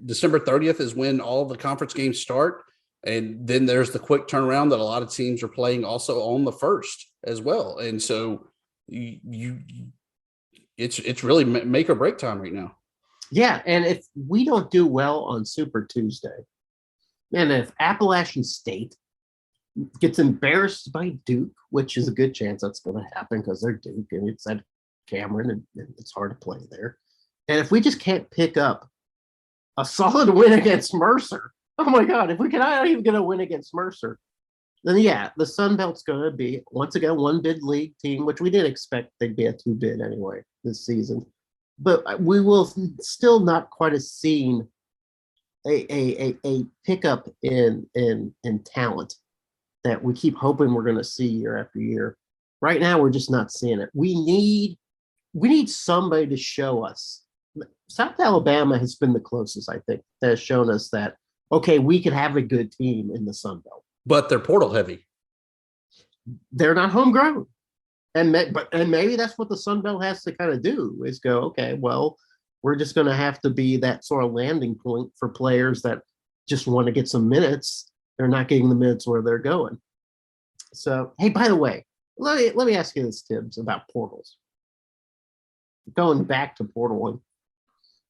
December 30th is when all the conference games start. And then there's the quick turnaround that a lot of teams are playing also on the 1st as well. And so it's really make or break time right now. Yeah. And if we don't do well on Super Tuesday, and if Appalachian State gets embarrassed by Duke, which is a good chance that's going to happen because they're Duke and it's at Cameron and it's hard to play there. And if we just can't pick up a solid win against Mercer, oh my God, if we cannot even get a win against Mercer, then yeah, the Sun Belt's going to be, once again, one bid league team, which we did expect they'd be a 2-bid anyway this season. But we will still not quite have seen a pickup in talent that we keep hoping we're going to see year after year. Right now, we're just not seeing it. We need somebody to show us. South Alabama has been the closest, I think, that has shown us that, okay, we could have a good team in the Sun Belt. But they're portal heavy. They're not homegrown. And maybe that's what the Sun Belt has to kind of do is go, okay, well, we're just going to have to be that sort of landing point for players that just want to get some minutes. They're not getting the minutes where they're going. So, hey, by the way, let me ask you this, Tibbs, about portals. Going back to portaling,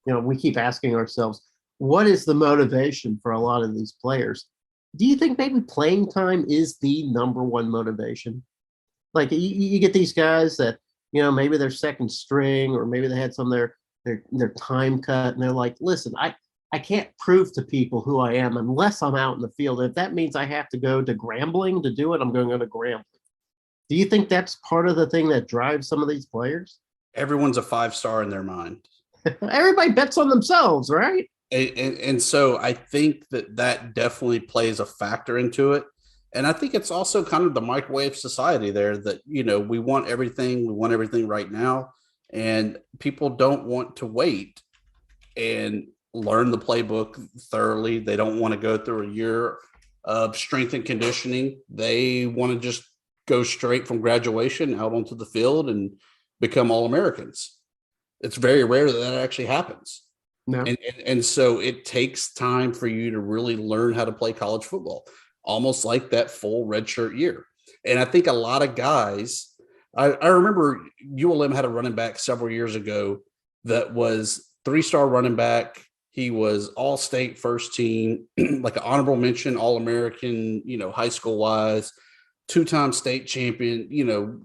you know, we keep asking ourselves, what is the motivation for a lot of these players? Do you think maybe playing time is the number one motivation? Like you get these guys that, you know, maybe they're second string or maybe they had some of their time cut and they're like, listen, I can't prove to people who I am unless I'm out in the field. If that means I have to go to Grambling to do it, I'm going to go to Grambling. Do you think that's part of the thing that drives some of these players? Everyone's a 5-star in their mind. Everybody bets on themselves, right? And so I think that definitely plays a factor into it. And I think it's also kind of the microwave society there that, you know, we want everything right now. And people don't want to wait and learn the playbook thoroughly. They don't want to go through a year of strength and conditioning. They want to just go straight from graduation out onto the field and become All-Americans. It's very rare that actually happens. No. And so it takes time for you to really learn how to play college football, almost like that full redshirt year. And I think a lot of guys, I remember ULM had a running back several years ago that was 3-star running back. He was all-state first team, like an honorable mention, All-American, you know, high school wise, 2-time state champion, you know,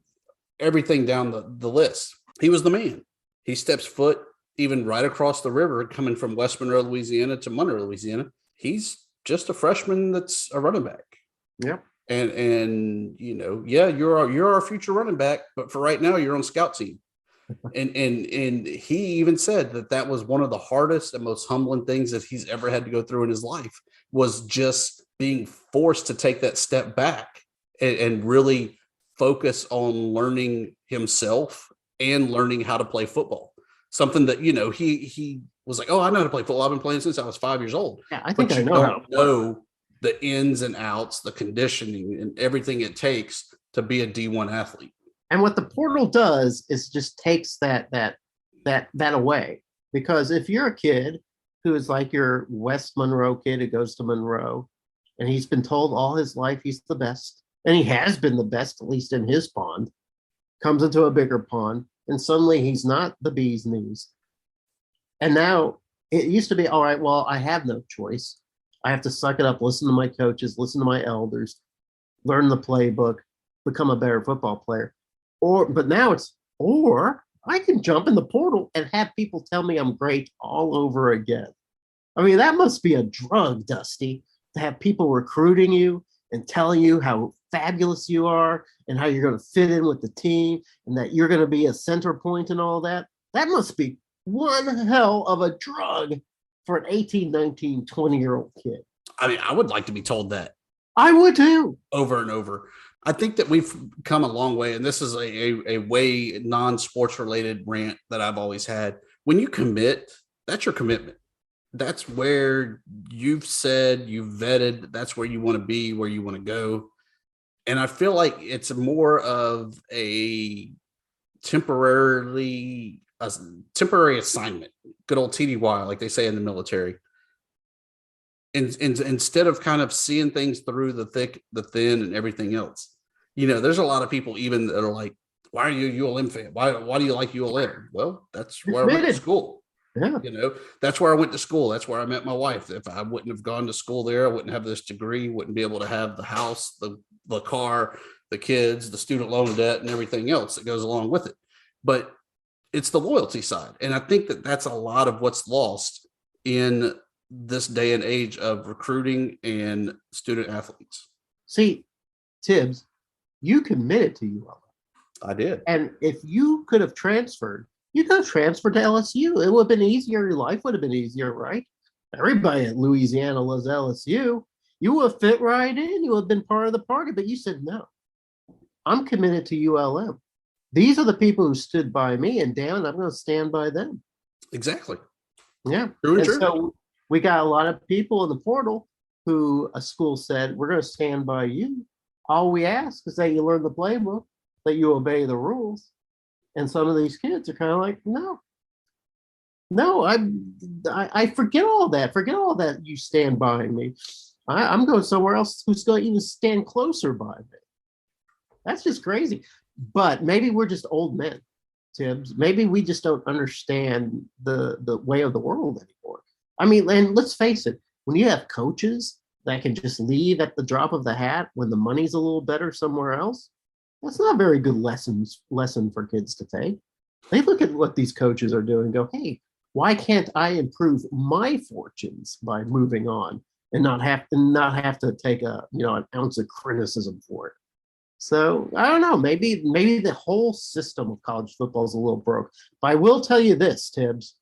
everything down the list. He was the man. He steps foot even right across the river, coming from West Monroe, Louisiana to Monroe, Louisiana. He's just a freshman that's a running back. Yep. And you know, yeah, you're our future running back, but for right now, you're on scout team. And he even said that was one of the hardest and most humbling things that he's ever had to go through in his life, was just being forced to take that step back and really focus on learning himself and learning how to play football. Something that, you know, he was like, oh, I know how to play football. I've been playing since I was 5 years old. Yeah, I think but I know how to know the ins and outs, the conditioning, and everything it takes to be a D1 athlete. And what the portal does is just takes that away. Because if you're a kid who is like your West Monroe kid who goes to Monroe, and he's been told all his life he's the best, and he has been the best, at least in his pond, comes into a bigger pond, and suddenly he's not the bee's knees. And now it used to be, all right, well, I have no choice. I have to suck it up, listen to my coaches, listen to my elders, learn the playbook, become a better football player. But now it's, or I can jump in the portal and have people tell me I'm great all over again. I mean, that must be a drug, Dusty, to have people recruiting you and telling you how fabulous you are and how you're going to fit in with the team and that you're going to be a center point and all that. That must be one hell of a drug for an 18, 19, 20-year-old kid. I mean, I would like to be told that. I would too. Over and over. I think that we've come a long way, and this is a way non-sports related rant that I've always had. When you commit, that's your commitment. That's where you've said, you've vetted, that's where you want to be, where you want to go. And I feel like it's more of a temporary assignment, good old TDY, like they say in the military. And instead of kind of seeing things through the thick, the thin, and everything else, there's a lot of people even that are like, "Why are you a ULM fan? Why do you like ULM?" Well, that's where I went to school. Yeah, that's where I went to school. That's where I met my wife. If I wouldn't have gone to school there, I wouldn't have this degree. Wouldn't be able to have the house, the car, the kids, the student loan debt, and everything else that goes along with it. But it's the loyalty side, and I think that that's a lot of what's lost in this day and age of recruiting and student athletes. See, Tibbs, you committed to ULM. I did. And if you could have transferred, you could have transferred to LSU. It would have been easier. Your life would have been easier, right? Everybody at Louisiana loves LSU. You would have fit right in. You would have been part of the party. But you said, no, I'm committed to ULM. These are the people who stood by me, and Dan, I'm going to stand by them. Exactly. Yeah. True and and true. So we got a lot of people in the portal who a school said, we're going to stand by you. All we ask is that you learn the playbook, that you obey the rules. And some of these kids are kind of like, no, I forget all that. Forget all that. You stand by me. I'm going somewhere else who's going to even stand closer by me. That's just crazy. But maybe we're just old men, Tibbs. Maybe we just don't understand the way of the world anymore. I mean, and let's face it, when you have coaches that can just leave at the drop of the hat when the money's a little better somewhere else, that's not a very good lesson for kids to take. They look at what these coaches are doing and go, hey, why can't I improve my fortunes by moving on and not have to take an ounce of criticism for it? So I don't know. Maybe the whole system of college football is a little broke. But I will tell you this, Tibbs.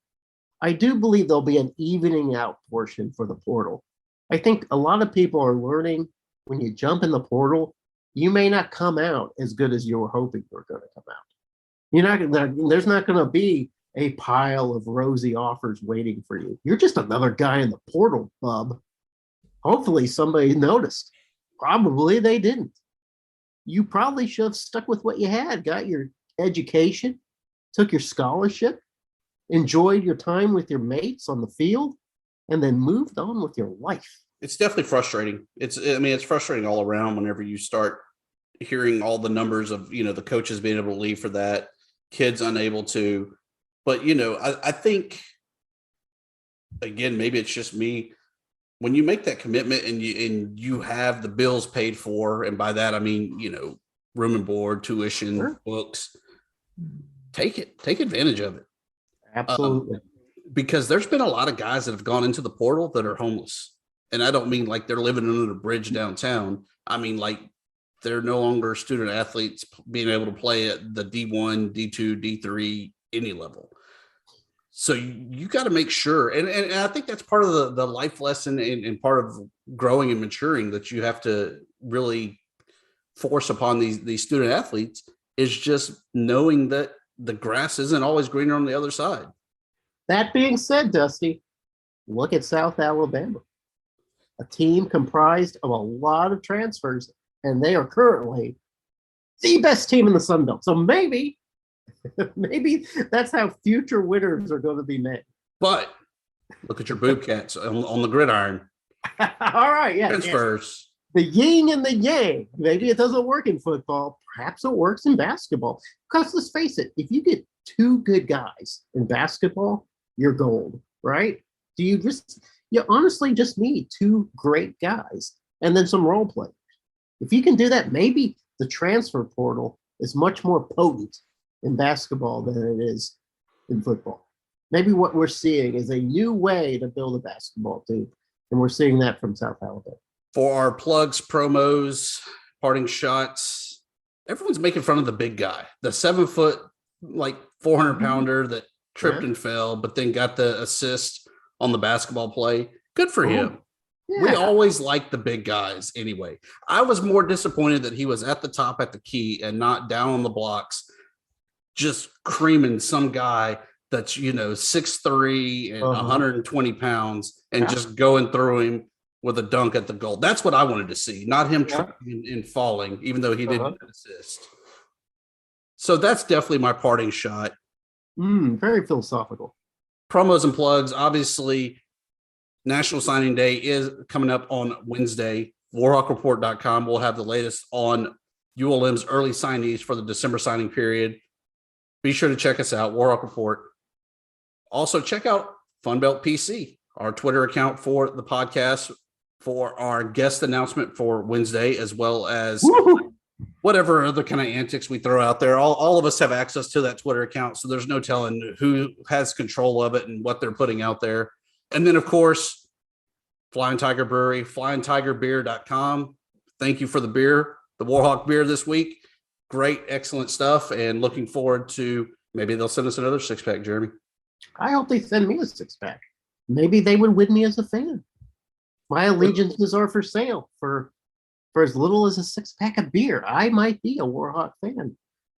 I do believe there'll be an evening out portion for the portal. I think a lot of people are learning when you jump in the portal, you may not come out as good as you were hoping you were going to come out. There's not going to be a pile of rosy offers waiting for you. You're just another guy in the portal, bub. Hopefully somebody noticed. Probably they didn't. You probably should have stuck with what you had, got your education, took your scholarship, enjoyed your time with your mates on the field, and then moved on with your life. It's definitely frustrating. It's frustrating all around whenever you start hearing all the numbers of, the coaches being able to leave for that, kids unable to. But, I think, again, maybe it's just me. When you make that commitment and you have the bills paid for, and by that I mean, room and board, tuition, sure, books, take advantage of it. Absolutely. Because there's been a lot of guys that have gone into the portal that are homeless. And I don't mean like they're living under the bridge downtown. I mean, like they're no longer student athletes being able to play at the D1, D2, D3, any level. So you got to make sure. And I think that's part of the life lesson and part of growing and maturing that you have to really force upon these student athletes is just knowing that the grass isn't always greener on the other side. That being said, Dusty, look at South Alabama, a team comprised of a lot of transfers, and they are currently the best team in the Sun Belt. So maybe that's how future winners are going to be made. But look at your Bobcats on the gridiron. All right, yeah. Transfers. The yin and the yang. Maybe it doesn't work in football. Perhaps it works in basketball. Because let's face it, if you get two good guys in basketball, you're gold, right? You honestly just need two great guys and then some role players. If you can do that, maybe the transfer portal is much more potent in basketball than it is in football. Maybe what we're seeing is a new way to build a basketball team, and we're seeing that from South Alabama. For our plugs, promos, parting shots, everyone's making fun of the big guy, the 7 foot, 400 pounder that tripped and fell, but then got the assist on the basketball play. Good for him. We always like the big guys anyway. I was more disappointed that he was at the top at the key and not down on the blocks, just creaming some guy that's, 6'3" and 120 pounds and just going through him with a dunk at the goal. That's what I wanted to see, not him tripping and falling, even though he didn't assist. So that's definitely my parting shot. Very philosophical. Promos and plugs, obviously. National Signing Day is coming up on Wednesday. WarhawkReport.com will have the latest on ULM's early signees for the December signing period. Be sure to check us out, Warhawk Report. Also, check out FunBelt PC, our Twitter account for the podcast, for our guest announcement for Wednesday, as well as whatever other kind of antics we throw out there. All of us have access to that Twitter account, so there's no telling who has control of it and what they're putting out there. And then, of course, Flying Tiger Brewery, flyingtigerbeer.com. Thank you for the beer, the Warhawk beer this week. Great, excellent stuff, and looking forward to maybe they'll send us another 6-pack, Jeremy. I hope they send me a 6-pack. Maybe they would win me as a fan. My allegiances are for sale for as little as a 6-pack of beer. I might be a Warhawk fan.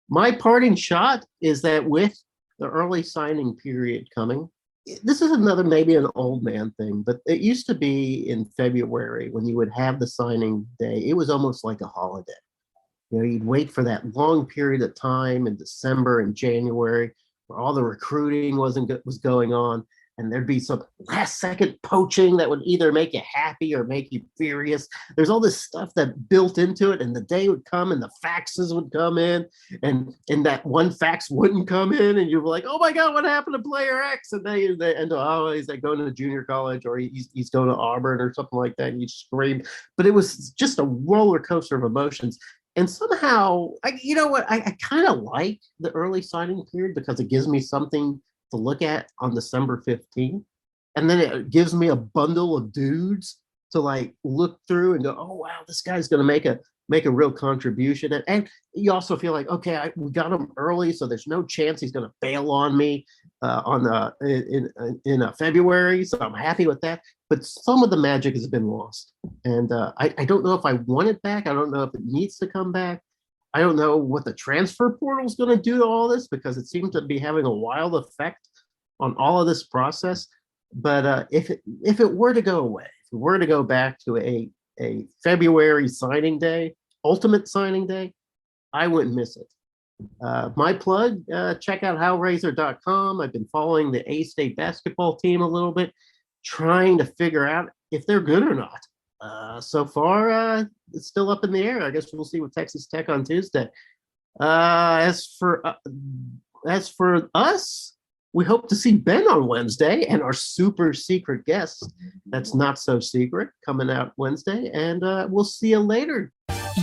My parting shot is that with the early signing period coming, this is maybe an old man thing, but it used to be in February when you would have the signing day. It was almost like a holiday. You'd wait for that long period of time in December and January where all the recruiting was going on, and there'd be some last second poaching that would either make you happy or make you furious. There's all this stuff that built into it, and the day would come and the faxes would come in, and that one fax wouldn't come in, and you're like, oh my God, what happened to player X? And they end up, he's like going to junior college, or he's going to Auburn or something like that, and you scream. But it was just a roller coaster of emotions. And somehow, I kind of like the early signing period because it gives me something to look at on December 15th. And then it gives me a bundle of dudes to look through and go, oh, wow, this guy's going to make a real contribution. And you also feel like, okay, we got him early, so there's no chance he's going to bail on me in February. So I'm happy with that. But some of the magic has been lost. And I don't know if I want it back. I don't know if it needs to come back. I don't know what the transfer portal is going to do to all this, because it seems to be having a wild effect on all of this process. But if it were to go away, if we were to go back to a February signing day, ultimate signing day, I wouldn't miss it. My plug, check out howrazor.com. I've been following the A-State basketball team a little bit, trying to figure out if they're good or not. So far, it's still up in the air. I guess we'll see with Texas Tech on Tuesday. As for us, we hope to see Ben on Wednesday and our super secret guest that's not so secret coming out Wednesday. And we'll see you later.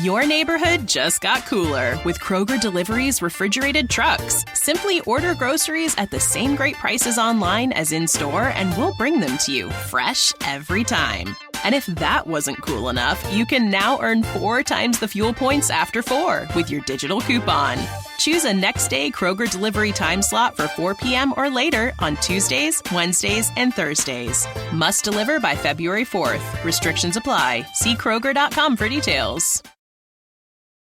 Your neighborhood just got cooler with Kroger Delivery's refrigerated trucks. Simply order groceries at the same great prices online as in-store, and we'll bring them to you fresh every time. And if that wasn't cool enough, you can now earn 4 times the fuel points after 4 with your digital coupon. Choose a next-day Kroger delivery time slot for 4 p.m. or later on Tuesdays, Wednesdays, and Thursdays. Must deliver by February 4th. Restrictions apply. See Kroger.com for details.